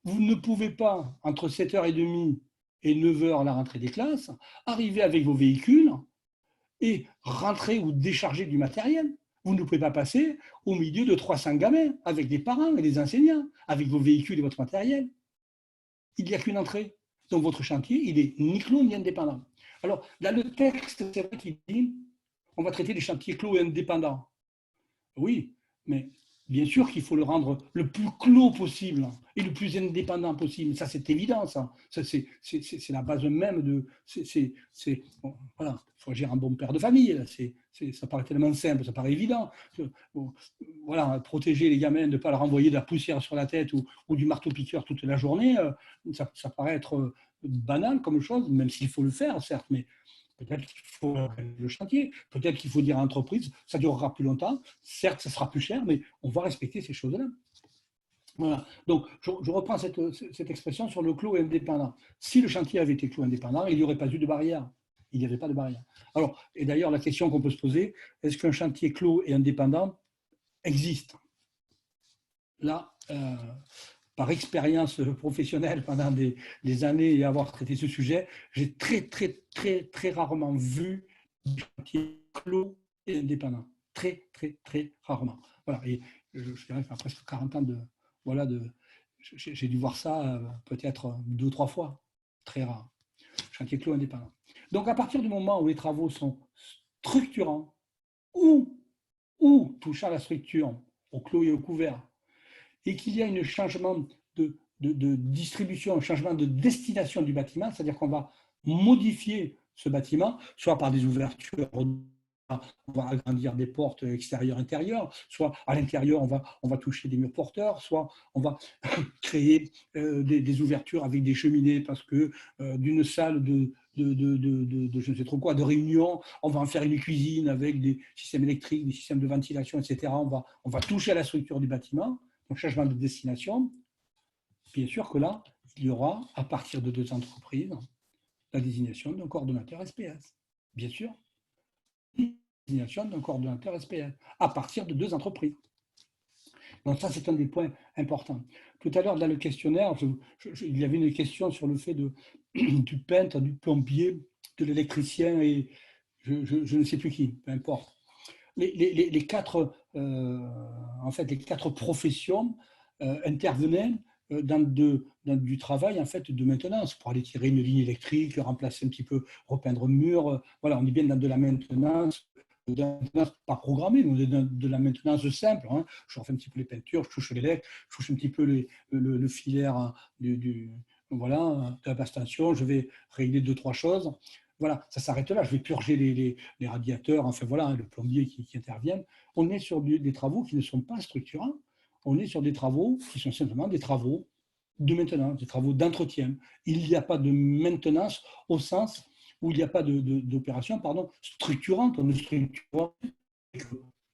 vous ne pouvez pas, entre 7h30 et 9h à la rentrée des classes, arriver avec vos véhicules et rentrer ou décharger du matériel. Vous ne pouvez pas passer au milieu de 300 gamins avec des parents et des enseignants, avec vos véhicules et votre matériel. Il n'y a qu'une entrée. Donc votre chantier, il est ni clos ni indépendant. Alors, dans le texte, c'est vrai qu'il dit on va traiter les chantiers clos et indépendants. Oui, mais bien sûr qu'il faut le rendre le plus clos possible et le plus indépendant possible. Ça, c'est évident, ça. C'est la base même de... Bon, voilà, il faut agir en bon père de famille. Ça paraît tellement simple, ça paraît évident. Bon, voilà, protéger les gamins de ne pas leur envoyer de la poussière sur la tête ou du marteau-piqueur toute la journée, ça paraît être banal comme chose, même s'il faut le faire, certes, mais peut-être qu'il faut le chantier, peut-être qu'il faut dire à l'entreprise, ça durera plus longtemps, certes, ça sera plus cher, mais on va respecter ces choses-là. Voilà. Donc, je reprends cette expression sur le clos indépendant. Si le chantier avait été clos indépendant, il n'y aurait pas eu de barrière. Il n'y avait pas de barrière. Alors, et d'ailleurs, la question qu'on peut se poser, est-ce qu'un chantier clos et indépendant existe? Là, par expérience professionnelle pendant des années et avoir traité ce sujet, j'ai très rarement vu des chantiers clos et indépendants. Très rarement. Voilà. Et je dirais qu'à presque 40 ans j'ai dû voir ça peut-être 2 ou 3 fois. Très rare. Chantier clos indépendant. Donc, à partir du moment où les travaux sont structurants ou touchant à la structure au clos et au couvert, et qu'il y a un changement de distribution, un changement de destination du bâtiment, c'est-à-dire qu'on va modifier ce bâtiment, soit par des ouvertures, on va agrandir des portes extérieures, intérieures, soit à l'intérieur, on va toucher des murs porteurs, soit on va créer des ouvertures avec des cheminées parce que d'une salle de je ne sais trop quoi, de réunion, on va en faire une cuisine avec des systèmes électriques, des systèmes de ventilation, etc. On va toucher à la structure du bâtiment, donc changement de destination. Bien sûr que là, il y aura, à partir de 2 entreprises, la désignation d'un coordonnateur SPS. Bien sûr, la désignation d'un coordonnateur SPS, à partir de 2 entreprises. Donc ça, c'est un des points importants. Tout à l'heure, dans le questionnaire, il y avait une question sur le fait du peintre, du plombier, de l'électricien et je ne sais plus qui, peu importe. Les 4, en fait, les 4 professions intervenaient dans du travail en fait, de maintenance pour aller tirer une ligne électrique, remplacer un petit peu, repeindre un mur. Voilà, on est bien dans de la maintenance pas programmée, mais de la maintenance simple. Hein. Je refais un petit peu les peintures, je touche l'électrique, je touche un petit peu le filaire voilà, de la basse-tension, je vais régler 2-3 choses. Voilà, ça s'arrête là. Je vais purger les radiateurs, enfin voilà, le plombier qui intervient. On est sur des travaux qui ne sont pas structurants. On est sur des travaux qui sont simplement des travaux de maintenance, des travaux d'entretien. Il n'y a pas de maintenance au sens où il n'y a pas d'opération structurante. On ne structure pas,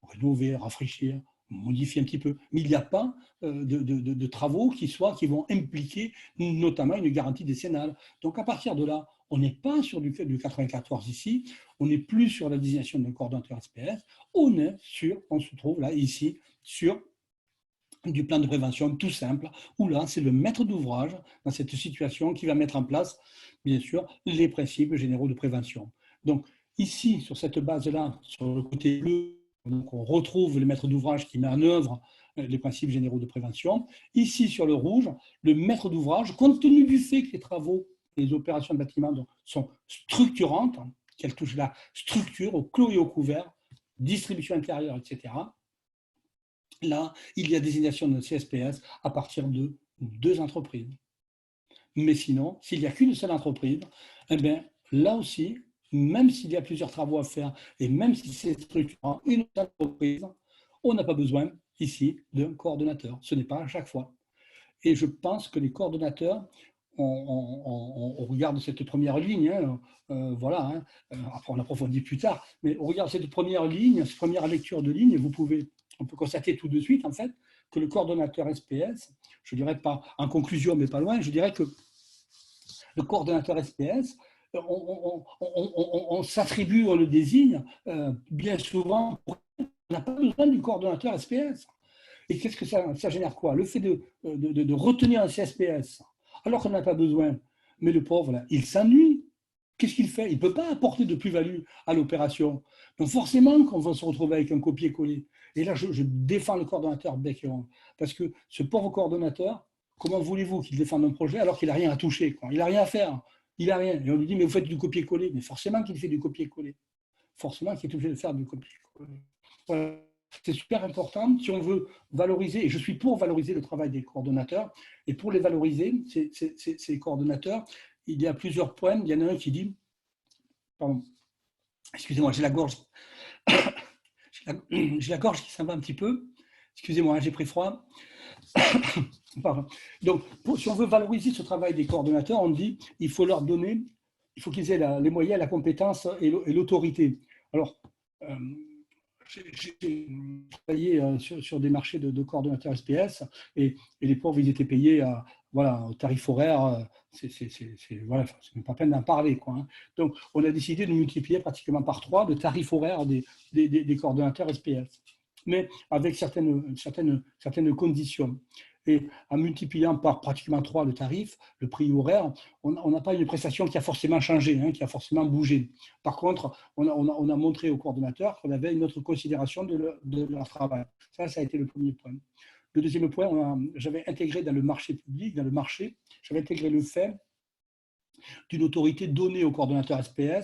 rénover, rafraîchir, modifier un petit peu. Mais il n'y a pas de travaux qui vont impliquer notamment une garantie décennale. Donc à partir de là, on n'est pas sur du 94 ici, on n'est plus sur la désignation d'un coordonnateur SPS, on se trouve là, ici, sur du plan de prévention tout simple, où là, c'est le maître d'ouvrage dans cette situation qui va mettre en place, bien sûr, les principes généraux de prévention. Donc ici, sur cette base-là, sur le côté bleu, donc on retrouve le maître d'ouvrage qui met en œuvre les principes généraux de prévention. Ici, sur le rouge, le maître d'ouvrage, compte tenu du fait que les travaux et les opérations de bâtiment sont structurantes, qu'elles touchent la structure au clos et au couvert, distribution intérieure, etc. Là, il y a désignation de CSPS à partir de 2 entreprises. Mais sinon, s'il n'y a qu'une seule entreprise, eh bien, là aussi, même s'il y a plusieurs travaux à faire et même si c'est structurant, une seule entreprise, on n'a pas besoin ici d'un coordonnateur. Ce n'est pas à chaque fois. Et je pense que les coordonnateurs, on regarde cette première ligne, hein, voilà, hein, après on approfondit plus tard, mais on regarde cette première ligne, cette première lecture de ligne, on peut constater tout de suite en fait que le coordonnateur SPS, je dirais pas en conclusion mais pas loin, je dirais que le coordonnateur SPS, on s'attribue, on le désigne bien souvent, on n'a pas besoin du coordonnateur SPS. Et qu'est-ce que ça génère quoi? Le fait de retenir un CSPS alors qu'on n'a pas besoin. Mais le pauvre, là, il s'ennuie. Qu'est-ce qu'il fait? Il ne peut pas apporter de plus-value à l'opération. Donc forcément qu'on va se retrouver avec un copier-coller. Et là, je défends le coordonnateur bec et ongle. Parce que ce pauvre coordonnateur, comment voulez-vous qu'il défende un projet alors qu'il n'a rien à toucher, quoi? Il n'a rien à faire. Il n'a rien. Et on lui dit, mais vous faites du copier-coller. Mais forcément qu'il fait du copier-coller. Forcément qu'il est obligé de faire du copier-coller. Voilà. C'est super important si on veut valoriser, et je suis pour valoriser le travail des coordonnateurs, et pour les valoriser, ces coordonnateurs, il y a plusieurs points. Il y en a un qui dit, pardon, excusez-moi, j'ai la gorge, j'ai la gorge qui s'en va un petit peu, excusez-moi, j'ai pris froid. Pardon. Donc, si on veut valoriser ce travail des coordonnateurs, on dit il faut leur donner, il faut qu'ils aient les moyens, la compétence et l'autorité. Alors, j'ai travaillé sur des marchés de coordonnateurs SPS et les pauvres, ils étaient payés voilà, au tarif horaire. Voilà, c'est même pas peine d'en parler, quoi, hein. Donc, on a décidé de multiplier pratiquement par 3 le tarif horaire des coordonnateurs SPS, mais avec certaines conditions. Et en multipliant par pratiquement 3 le tarif, le prix horaire, on n'a pas une prestation qui a forcément changé, hein, qui a forcément bougé. Par contre, on a montré aux coordonnateurs qu'on avait une autre considération de leur travail. Ça a été le premier point. Le deuxième point, j'avais intégré dans le marché public, j'avais intégré le fait d'une autorité donnée aux coordonnateurs SPS.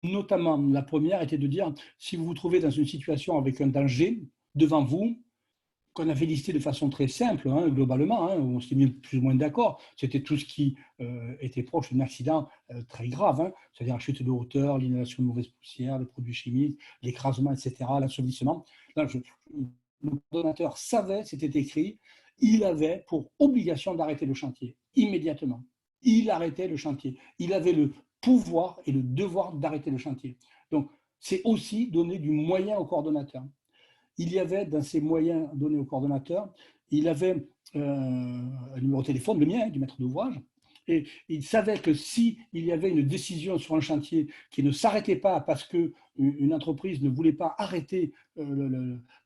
Notamment, la première était de dire, si vous vous trouvez dans une situation avec un danger devant vous, qu'on avait listé de façon très simple, hein, globalement, hein, on s'était mis plus ou moins d'accord. C'était tout ce qui était proche d'un accident très grave, hein, c'est-à-dire la chute de hauteur, l'inhalation de mauvaise poussière, les produits chimiques, l'écrasement, etc., l'assouvissement. Le coordonnateur savait, c'était écrit, il avait pour obligation d'arrêter le chantier immédiatement. Il arrêtait le chantier. Il avait le pouvoir et le devoir d'arrêter le chantier. Donc, c'est aussi donner du moyen au coordonnateur. Il y avait dans ces moyens donnés au coordonnateur, il avait un numéro de téléphone, le mien, du maître d'ouvrage, et il savait que s'il y avait une décision sur un chantier qui ne s'arrêtait pas parce qu'une entreprise ne voulait pas arrêter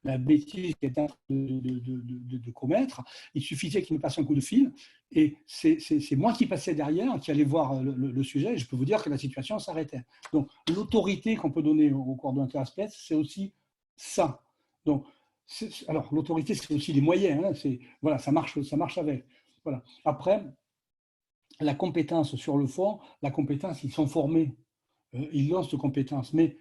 la bêtise qu'elle était en train de commettre, il suffisait qu'il me passe un coup de fil, et c'est moi qui passais derrière, qui allais voir le sujet, et je peux vous dire que la situation s'arrêtait. Donc l'autorité qu'on peut donner au coordonnateur SPS, c'est aussi ça. Donc, alors l'autorité, c'est aussi les moyens. Hein, voilà, ça marche avec. Voilà. Après, la compétence sur le fond, la compétence, ils sont formés, ils ont cette compétence, mais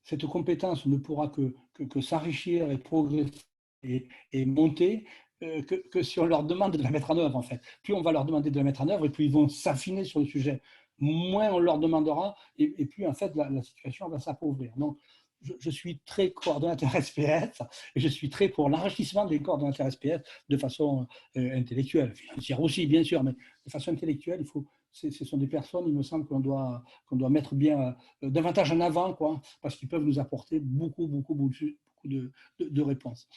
cette compétence ne pourra que s'enrichir et progresser et monter que si on leur demande de la mettre en œuvre, en fait. Plus on va leur demander de la mettre en œuvre, et plus ils vont s'affiner sur le sujet. Moins on leur demandera, et plus, en fait, la situation va s'appauvrir. Donc, je suis très coordonnateur SPS, et je suis très pour l'enrichissement des coordonnateurs SPS de façon intellectuelle, financière aussi, bien sûr, mais de façon intellectuelle, ce sont des personnes, il me semble, qu'on doit mettre bien davantage en avant, quoi, parce qu'ils peuvent nous apporter beaucoup de réponses.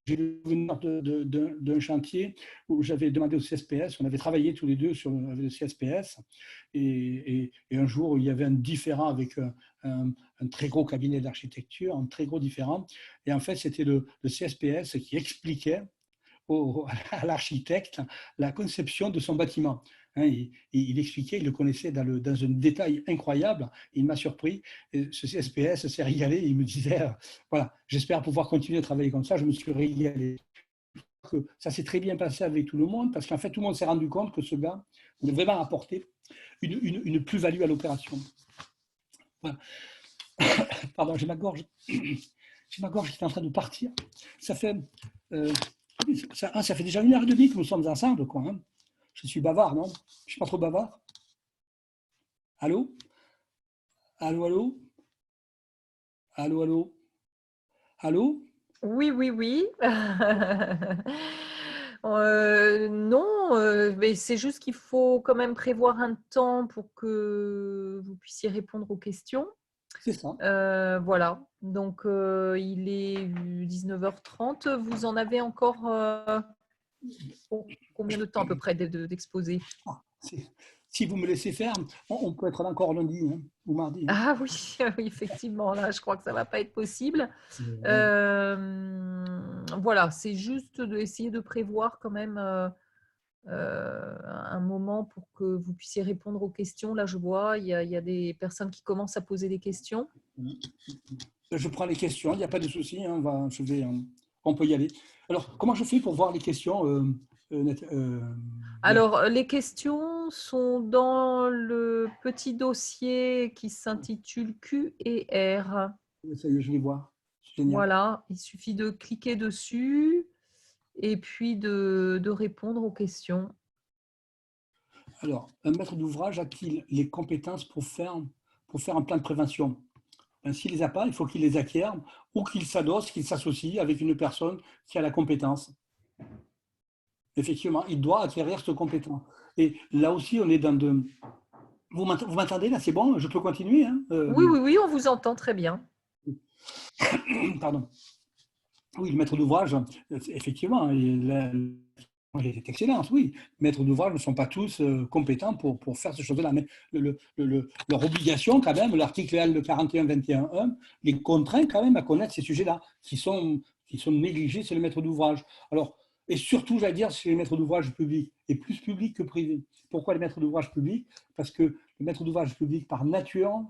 J'ai le souvenir d'un chantier où j'avais demandé au CSPS, on avait travaillé tous les deux sur le CSPS, et un jour, il y avait un différend avec un très gros cabinet d'architecture, un très gros différend, et en fait, c'était le CSPS qui expliquait à l'architecte la conception de son bâtiment. Hein, il expliquait, il le connaissait dans un détail incroyable. Il m'a surpris. Et ce CSPS s'est régalé. Il me disait, voilà, j'espère pouvoir continuer à travailler comme ça. Je me suis régalé. Ça s'est très bien passé avec tout le monde parce qu'en fait, tout le monde s'est rendu compte que ce gars voulait vraiment apporter une plus-value à l'opération. Voilà. Pardon, j'ai ma gorge. J'ai ma gorge qui est en train de partir. Ça fait déjà 1h30 que nous sommes ensemble, quoi. Hein. Je suis bavard, non? Je ne suis pas trop bavard? Allô? Allô, allô? Allô, allô? Allô? Oui, oui, oui. Non, mais c'est juste qu'il faut quand même prévoir un temps pour que vous puissiez répondre aux questions. C'est ça. Voilà, donc il est 19h30. Vous en avez encore combien de temps à peu près d'exposer? Si vous me laissez faire, on peut être là encore lundi, hein, ou mardi. Hein. Ah oui, oui, effectivement, là, je crois que ça ne va pas être possible. Voilà, c'est juste d'essayer de prévoir quand même un moment pour que vous puissiez répondre aux questions. Là, je vois, il y a des personnes qui commencent à poser des questions. Je prends les questions, il n'y a pas de souci, hein, on peut y aller. Alors, comment je fais pour voir les questions Alors, les questions sont dans le petit dossier qui s'intitule Q et R. Ça y est, je les vois. Génial. Voilà, il suffit de cliquer dessus et puis de répondre aux questions. Alors, un maître d'ouvrage a-t-il les compétences pour faire un plan de prévention? S'il ne les a pas, il faut qu'il les acquiert ou qu'il s'adosse, qu'il s'associe avec une personne qui a la compétence. Effectivement, il doit acquérir cette compétence. Et là aussi, on est dans de... Vous m'entendez là? C'est bon? Je peux continuer, hein? Oui, on vous entend très bien. Pardon. Oui, le maître d'ouvrage, effectivement, il est excellent, oui. Les maîtres d'ouvrage ne sont pas tous compétents pour faire ces choses-là. Mais leur obligation, quand même, l'article L 41-21-1, les contraint quand même à connaître ces sujets-là, qui sont négligés sur les maîtres d'ouvrage. Alors, et surtout, j'allais dire, chez les maîtres d'ouvrage publics, et plus publics que privés. Pourquoi les maîtres d'ouvrage publics? Parce que les maîtres d'ouvrage publics, par nature,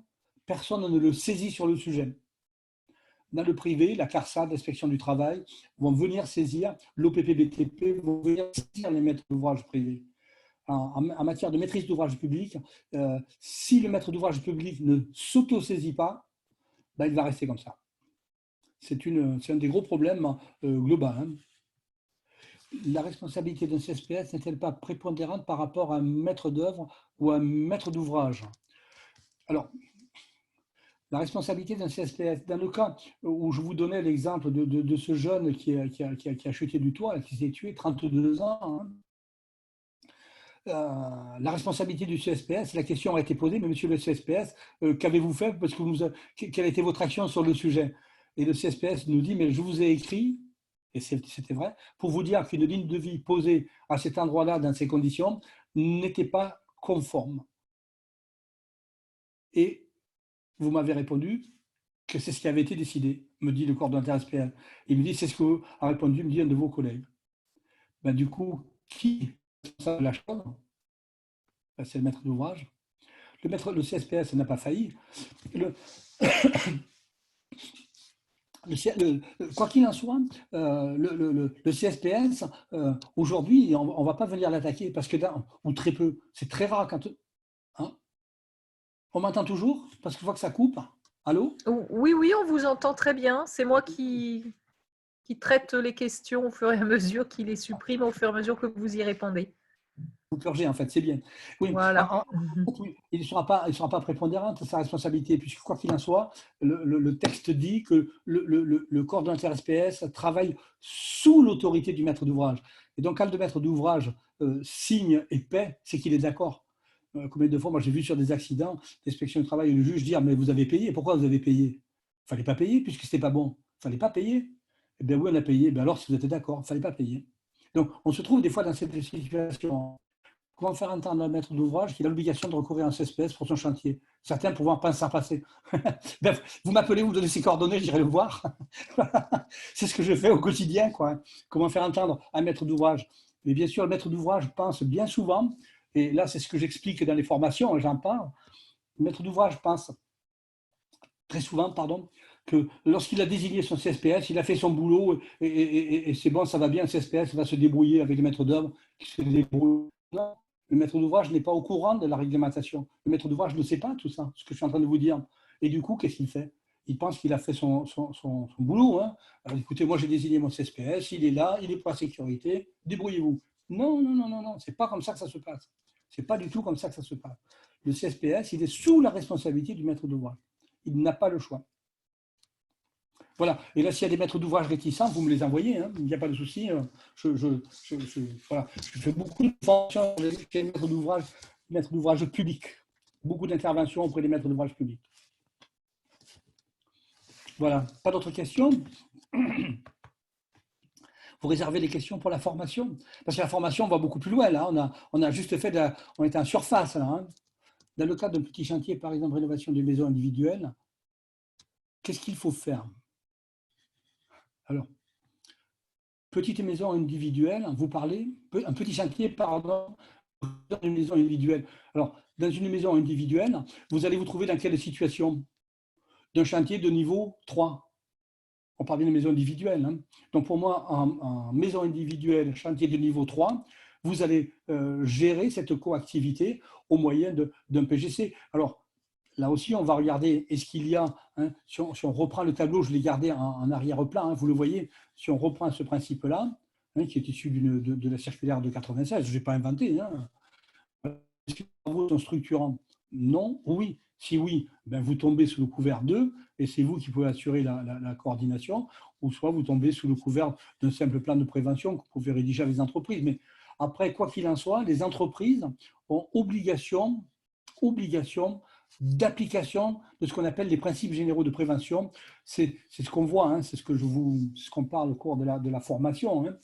personne ne le saisit sur le sujet. Dans le privé, la CARSAT, l'inspection du travail, vont venir saisir, l'OPPBTP vont venir saisir les maîtres d'ouvrage privés. En matière de maîtrise d'ouvrage public, si le maître d'ouvrage public ne s'auto-saisit pas, ben, il va rester comme ça. C'est un des gros problèmes globaux. Hein. La responsabilité d'un CSPS n'est-elle pas prépondérante par rapport à un maître d'œuvre ou à un maître d'ouvrage? Alors, la responsabilité d'un CSPS, dans le cas où je vous donnais l'exemple de ce jeune qui a chuté du toit, qui s'est tué, 32 ans, hein, la responsabilité du CSPS, la question a été posée, mais monsieur le CSPS, qu'avez-vous fait parce que quelle a été votre action sur le sujet? Et le CSPS nous dit, mais je vous ai écrit, et c'était vrai, pour vous dire qu'une ligne de vie posée à cet endroit-là, dans ces conditions, n'était pas conforme. Et vous m'avez répondu que c'est ce qui avait été décidé, me dit le coordonnateur SPL. Il me dit, c'est ce que a répondu, me dit un de vos collègues. Ben, du coup, qui est responsable de la chose? Ben, c'est le maître d'ouvrage. Le CSPS n'a pas failli. Quoi qu'il en soit, le CSPS, aujourd'hui, on ne va pas venir l'attaquer parce que là, ou très peu, c'est très rare quand. Hein, on m'entend toujours? Parce que je vois que ça coupe. Allô? Oui, oui, on vous entend très bien. C'est moi qui traite les questions au fur et à mesure, qui les supprime au fur et à mesure que vous y répondez. Vous purgez, en fait, c'est bien. Oui, voilà. Il ne sera pas prépondérante, sa responsabilité, puisque quoi qu'il en soit, le texte dit que le coordonnateur SPS travaille sous l'autorité du maître d'ouvrage. Et donc, quand le maître d'ouvrage signe et paie, c'est qu'il est d'accord. Combien de fois, moi j'ai vu sur des accidents, l'inspection du travail, le juge dire, mais vous avez payé, pourquoi vous avez payé? Il ne fallait pas payer, puisque ce n'était pas bon. Il ne fallait pas payer. Eh bien oui, on a payé. Ben alors, si vous êtes d'accord, il ne fallait pas payer. Donc, on se trouve des fois dans cette situation. Comment faire entendre un maître d'ouvrage qu'il a l'obligation de recourir à un CSPS pour son chantier? Certains pouvoir pas s'en passer. Vous m'appelez, vous me donnez ses coordonnées, j'irai le voir. C'est ce que je fais au quotidien, quoi. Comment faire entendre un maître d'ouvrage? Mais bien sûr, le maître d'ouvrage pense bien souvent, et là c'est ce que j'explique dans les formations, j'en parle, le maître d'ouvrage pense très souvent, pardon, que lorsqu'il a désigné son CSPS, il a fait son boulot et c'est bon, ça va bien, le CSPS va se débrouiller avec le maître d'œuvre qui se débrouille. Non, le maître d'ouvrage n'est pas au courant de la réglementation. Le maître d'ouvrage ne sait pas tout ça, ce que je suis en train de vous dire. Et du coup, qu'est-ce qu'il fait? Il pense qu'il a fait son boulot. Hein. Alors, écoutez, moi j'ai désigné mon CSPS, il est là, il est pour la sécurité, débrouillez-vous. Non, non, non, non, non, c'est pas comme ça que ça se passe. C'est pas du tout comme ça que ça se passe. Le CSPS, il est sous la responsabilité du maître d'ouvrage. Il n'a pas le choix. Voilà. Et là, s'il y a des maîtres d'ouvrage réticents, vous me les envoyez, hein. Il n'y a pas de souci. Voilà. Je fais beaucoup de formations avec les maîtres d'ouvrage publics. Beaucoup d'interventions auprès des maîtres d'ouvrage publics. Voilà. Pas d'autres questions? Vous réservez les questions pour la formation? Parce que la formation va beaucoup plus loin. Là. On a juste fait on est en surface. Là, hein. Dans le cadre d'un petit chantier, par exemple, rénovation d'une maison individuelle, qu'est-ce qu'il faut faire? Alors, petite maison individuelle, vous parlez, un petit chantier, pardon, dans une maison individuelle. Alors, dans une maison individuelle, vous allez vous trouver dans quelle situation? D'un chantier de niveau 3. On parle d'une maison individuelle. Hein. Donc, pour moi, en maison individuelle, chantier de niveau 3, vous allez gérer cette coactivité au moyen d'un PGC. Alors, là aussi, on va regarder, est-ce qu'il y a, hein, si on reprend le tableau, je l'ai gardé en arrière-plan, hein, vous le voyez, si on reprend ce principe-là, hein, qui est issu de la circulaire de 96, je ne l'ai pas inventé. Hein. Est-ce que les travaux sont structurants? Non, oui. Si oui, ben vous tombez sous le couvert 2 et c'est vous qui pouvez assurer la coordination, ou soit vous tombez sous le couvert d'un simple plan de prévention que vous pouvez rédiger avec les entreprises. Mais après, quoi qu'il en soit, les entreprises ont obligation d'application de ce qu'on appelle les principes généraux de prévention. C'est ce qu'on voit, hein, c'est ce qu'on parle au cours de la formation. Hein.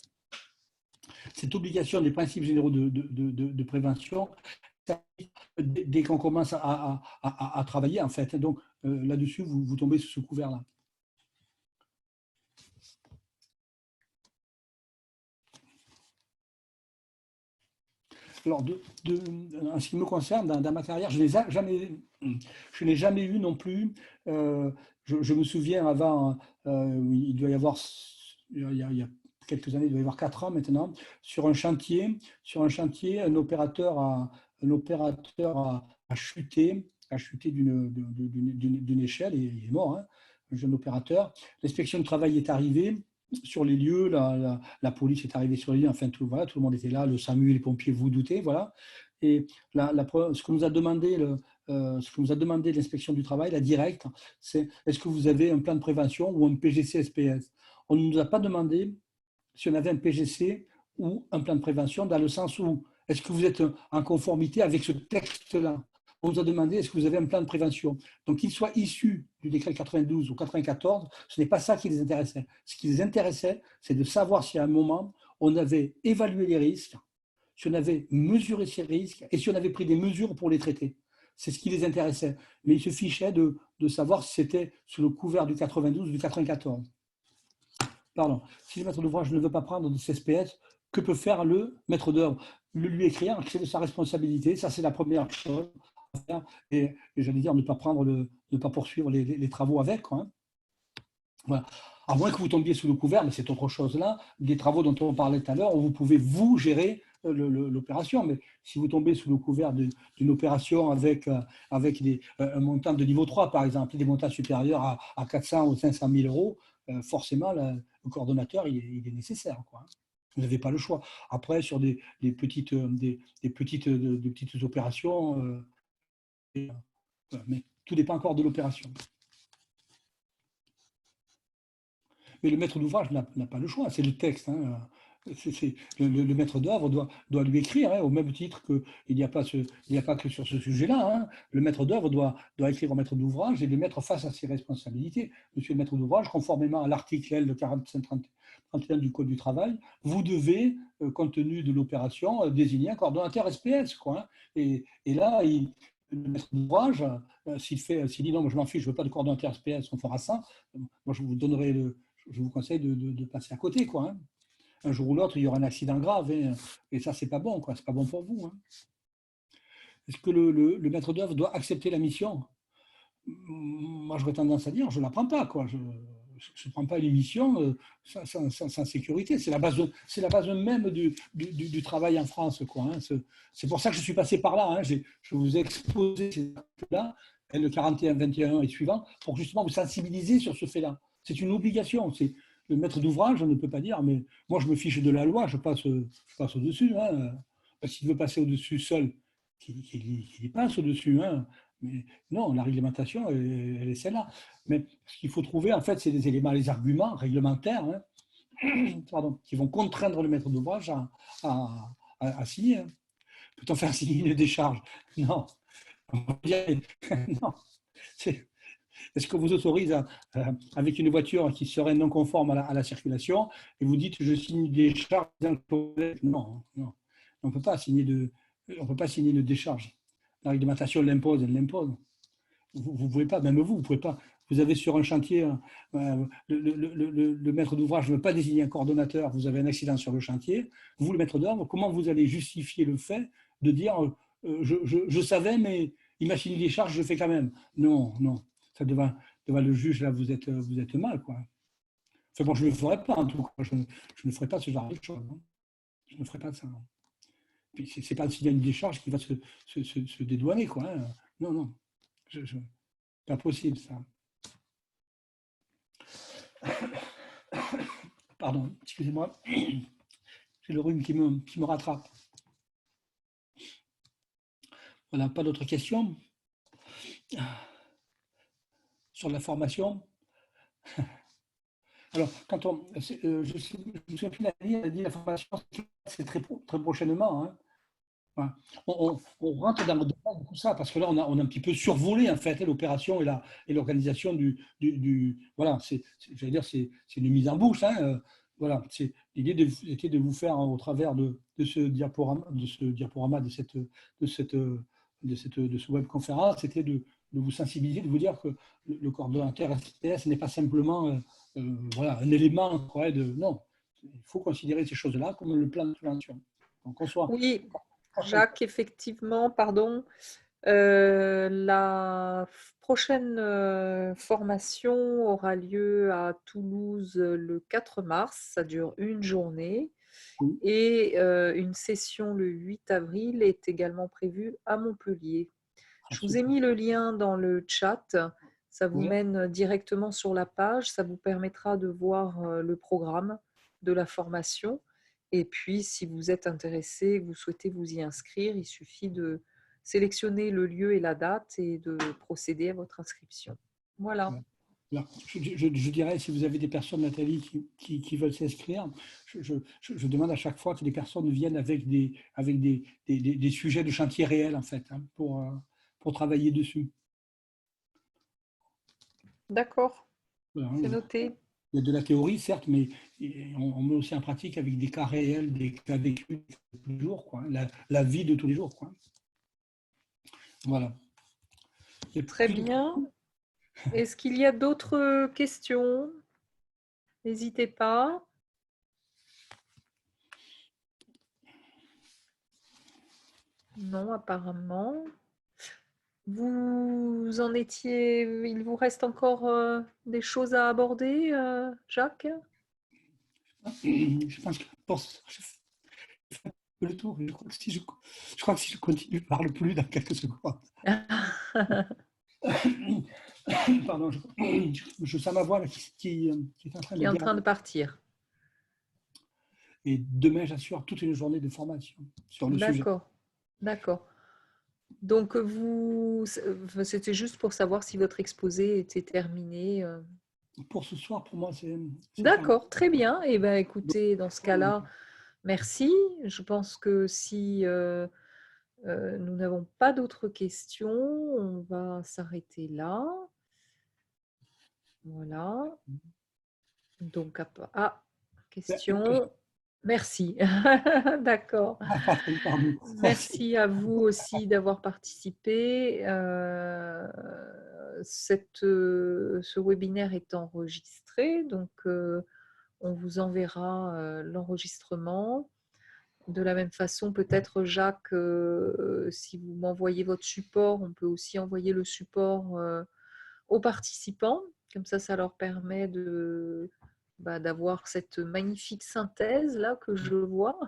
Cette obligation des principes généraux de prévention, dès qu'on commence à travailler, en fait. Donc, là-dessus, vous tombez sous ce couvert-là. Alors, en ce qui me concerne, dans ma carrière, je n'ai jamais eu non plus. Je me souviens avant, il doit y avoir, il y a quelques années, il doit y avoir 4 ans maintenant, sur un chantier, un opérateur a chuté d'une échelle et il est mort. Hein. jeune opérateur. L'inspection du travail est arrivée sur les lieux, la police est arrivée sur les lieux, enfin, voilà, tout le monde était là, le SAMU, les pompiers, vous vous doutez, voilà. Et ce que nous a demandé l'inspection du travail, la directe, c'est est-ce que vous avez un plan de prévention ou un PGC-SPS? On ne nous a pas demandé si on avait un PGC ou un plan de prévention, dans le sens où est-ce que vous êtes en conformité avec ce texte-là? On nous a demandé est-ce que vous avez un plan de prévention. Donc, qu'il soit issu du décret 92 ou 94, ce n'est pas ça qui les intéressait. Ce qui les intéressait, c'est de savoir si à un moment, on avait évalué les risques, si on avait mesuré ces risques et si on avait pris des mesures pour les traiter. C'est ce qui les intéressait. Mais ils se fichaient de savoir si c'était sous le couvert du 92 ou du 94. Pardon. Si le maître d'ouvrage ne veut pas prendre de CSPS, que peut faire le maître d'œuvre? Le lui écrire, c'est de sa responsabilité. Ça, c'est la première chose à faire. Et j'allais dire, ne pas poursuivre les travaux avec, quoi, hein. Voilà. À moins que vous tombiez sous le couvert, mais c'est autre chose là, des travaux dont on parlait tout à l'heure, où vous pouvez vous gérer l'opération. Mais si vous tombez sous le couvert d'une opération avec un montant de niveau 3, par exemple, des montants supérieurs à 400 ou 500 000 euros, forcément, le coordonnateur, il est nécessaire, quoi. Vous n'avez pas le choix. Après, sur des petites opérations, mais tout dépend encore de l'opération. Mais le maître d'ouvrage n'a pas le choix, c'est le texte, hein. Le maître d'œuvre doit lui écrire, hein, au même titre qu'il n'y a pas que sur ce sujet-là, hein. Le maître d'œuvre doit écrire au maître d'ouvrage et le mettre face à ses responsabilités. Monsieur le maître d'ouvrage, conformément à l'article L 4531 du Code du travail, vous devez, compte tenu de l'opération, désigner un coordonnateur SPS, quoi, hein. Et là, le maître d'ouvrage, s'il dit non, moi je m'en fiche, je ne veux pas de coordonnateur SPS, on fera ça. Moi, je vous conseille de passer à côté, quoi, hein. Un jour ou l'autre, il y aura un accident grave, et ça, c'est pas bon, quoi. C'est pas bon pour vous, hein. Est-ce que le maître d'œuvre doit accepter la mission? Moi, j'aurais tendance à dire, je ne la prends pas, quoi. Je ne prends pas une mission sans sécurité. C'est la base même du travail en France, quoi, hein. C'est pour ça que je suis passé par là, hein. Je vous ai exposé ces actes-là, le 41, 21 et suivant, pour justement vous sensibiliser sur ce fait-là. C'est une obligation. Le maître d'ouvrage ne peut pas dire, mais moi je me fiche de la loi, je passe au-dessus, hein. S'il veut passer au-dessus seul, qu'il y passe au-dessus, hein. Mais non, la réglementation, elle est celle-là. Mais ce qu'il faut trouver, en fait, c'est des éléments, les arguments réglementaires, hein, pardon, qui vont contraindre le maître d'ouvrage à signer, hein. Peut-on faire signer une décharge? Non. Non. Est-ce que vous autorise avec une voiture qui serait non conforme à la circulation et vous dites je signe des décharges? Non, non. On ne peut pas signer une décharge. La réglementation l'impose, elle l'impose. Vous ne pouvez pas, même vous ne pouvez pas. Vous avez sur un chantier, le maître d'ouvrage ne veut pas désigner un coordonnateur, vous avez un accident sur le chantier, vous, le maître d'œuvre, comment vous allez justifier le fait de dire je savais, mais il m'a signé des charges, je le fais quand même? Non, non. Ça, devant le juge, là, vous êtes mal, quoi. Enfin, bon, je ne le ferai pas, en tout cas. Je ne ferai pas ce genre de choses, hein. Je ne ferai pas ça. Puis, ce n'est pas le signer une décharge qui va se dédouaner, quoi, hein. Non, non. Pas possible, ça. Pardon, excusez-moi. J'ai le rhume qui me rattrape. Voilà, pas d'autres questions sur la formation? Alors, quand je me souviens plus, elle a dit la formation, c'est très prochainement, hein. Voilà. On rentre dans le détail de tout ça, parce que là, on a un petit peu survolé, en fait, l'opération et l'organisation voilà, j'allais dire, c'est une mise en bouche, hein. Voilà, l'idée était de vous faire, au travers de ce diaporama, de ce webconférence, c'était de vous sensibiliser, de vous dire que le coordonnateur SPS n'est pas simplement voilà, un élément, quoi, non, il faut considérer ces choses-là comme le plan de prévention. Donc, on soit. Oui, Jacques, effectivement, pardon. La prochaine formation aura lieu à Toulouse le 4 mars, ça dure une journée. Oui. Et une session le 8 avril est également prévue à Montpellier. Je vous ai mis le lien dans le chat Ça vous Oui. mène directement sur la page. Ça vous permettra de voir le programme de la formation. Et puis, si vous êtes intéressé, que vous souhaitez vous y inscrire, il suffit de sélectionner le lieu et la date et de procéder à votre inscription. Voilà. Alors, je dirais, si vous avez des personnes, Nathalie, qui veulent s'inscrire, je demande à chaque fois que les personnes viennent avec des sujets de chantier réels, en fait, hein, pour travailler dessus. D'accord, Voilà, c'est hein. noté. Il y a de la théorie, certes, mais on met aussi en pratique avec des cas réels, des cas vécus tous les jours, quoi, la vie de tous les jours, quoi. Voilà. Il y a Très plus de bien. questions. Est-ce qu'il y a d'autres questions? N'hésitez pas. Non, apparemment. Vous en étiez. Il vous reste encore des choses à aborder, Jacques? Je pense que je fais le tour. Je crois que si je continue, je ne parle plus dans quelques secondes. Pardon, je sens ma voix là, qui est en train Qui de est en dire. train de partir. Et demain, j'assure toute une journée de formation sur le sujet. D'accord, d'accord. Donc, c'était juste pour savoir si votre exposé était terminé. Pour ce soir, pour moi, c'est terminé. D'accord, très bien. Eh bien, écoutez, dans ce cas-là, merci. Je pense que si nous n'avons pas d'autres questions, on va s'arrêter là. Voilà. Donc, question. Merci. D'accord. Pardon. Merci. Merci à vous aussi d'avoir participé. Ce webinaire est enregistré, donc on vous enverra l'enregistrement. De la même façon, peut-être Jacques, si vous m'envoyez votre support, on peut aussi envoyer le support aux participants. Comme ça leur permet d'avoir cette magnifique synthèse là que je vois.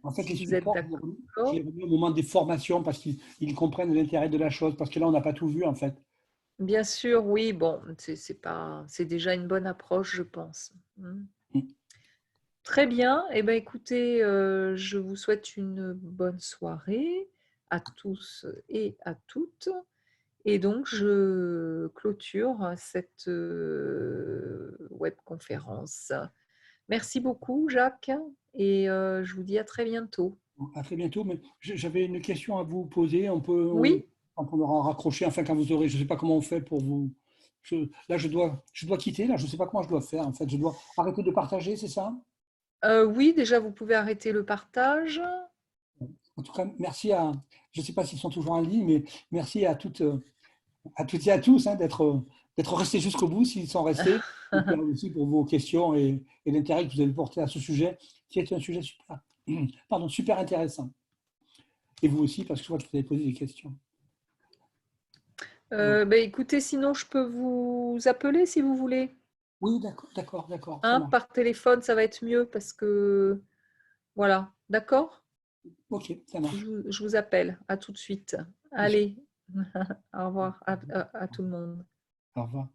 En fait, les Si vous êtes supports, je les d'accord. remets au moment des formations parce qu'ils comprennent l'intérêt de la chose, parce que là, on n'a pas tout vu, en fait. Bien sûr, oui, bon, c'est déjà une bonne approche, je pense. Très bien. Eh bien, écoutez, je vous souhaite une bonne soirée à tous et à toutes. Et donc, je clôture cette webconférence. Merci beaucoup, Jacques, et je vous dis à très bientôt. À très bientôt. Mais j'avais une question à vous poser. Oui, Quand on aura raccroché, enfin, quand vous aurez, je ne sais pas comment on fait pour vous. Là, je dois quitter. Là, je ne sais pas comment je dois faire. En fait, je dois arrêter de partager, c'est ça? oui, déjà, vous pouvez arrêter le partage. En tout cas, merci à. Je ne sais pas s'ils sont toujours en ligne, mais merci à toutes et à tous hein, d'être restés jusqu'au bout, s'ils sont restés. Et puis aussi pour vos questions et l'intérêt que vous avez porté à ce sujet, qui est un sujet super intéressant. Et vous aussi, parce que je vois que vous avez posé des questions. Écoutez, sinon, je peux vous appeler si vous voulez. Oui, d'accord, ça Hein, marche. par téléphone, ça va être mieux parce que... Voilà, d'accord? Ok, ça marche. Je vous appelle. À tout de suite. Allez, au revoir à tout le monde. Au revoir.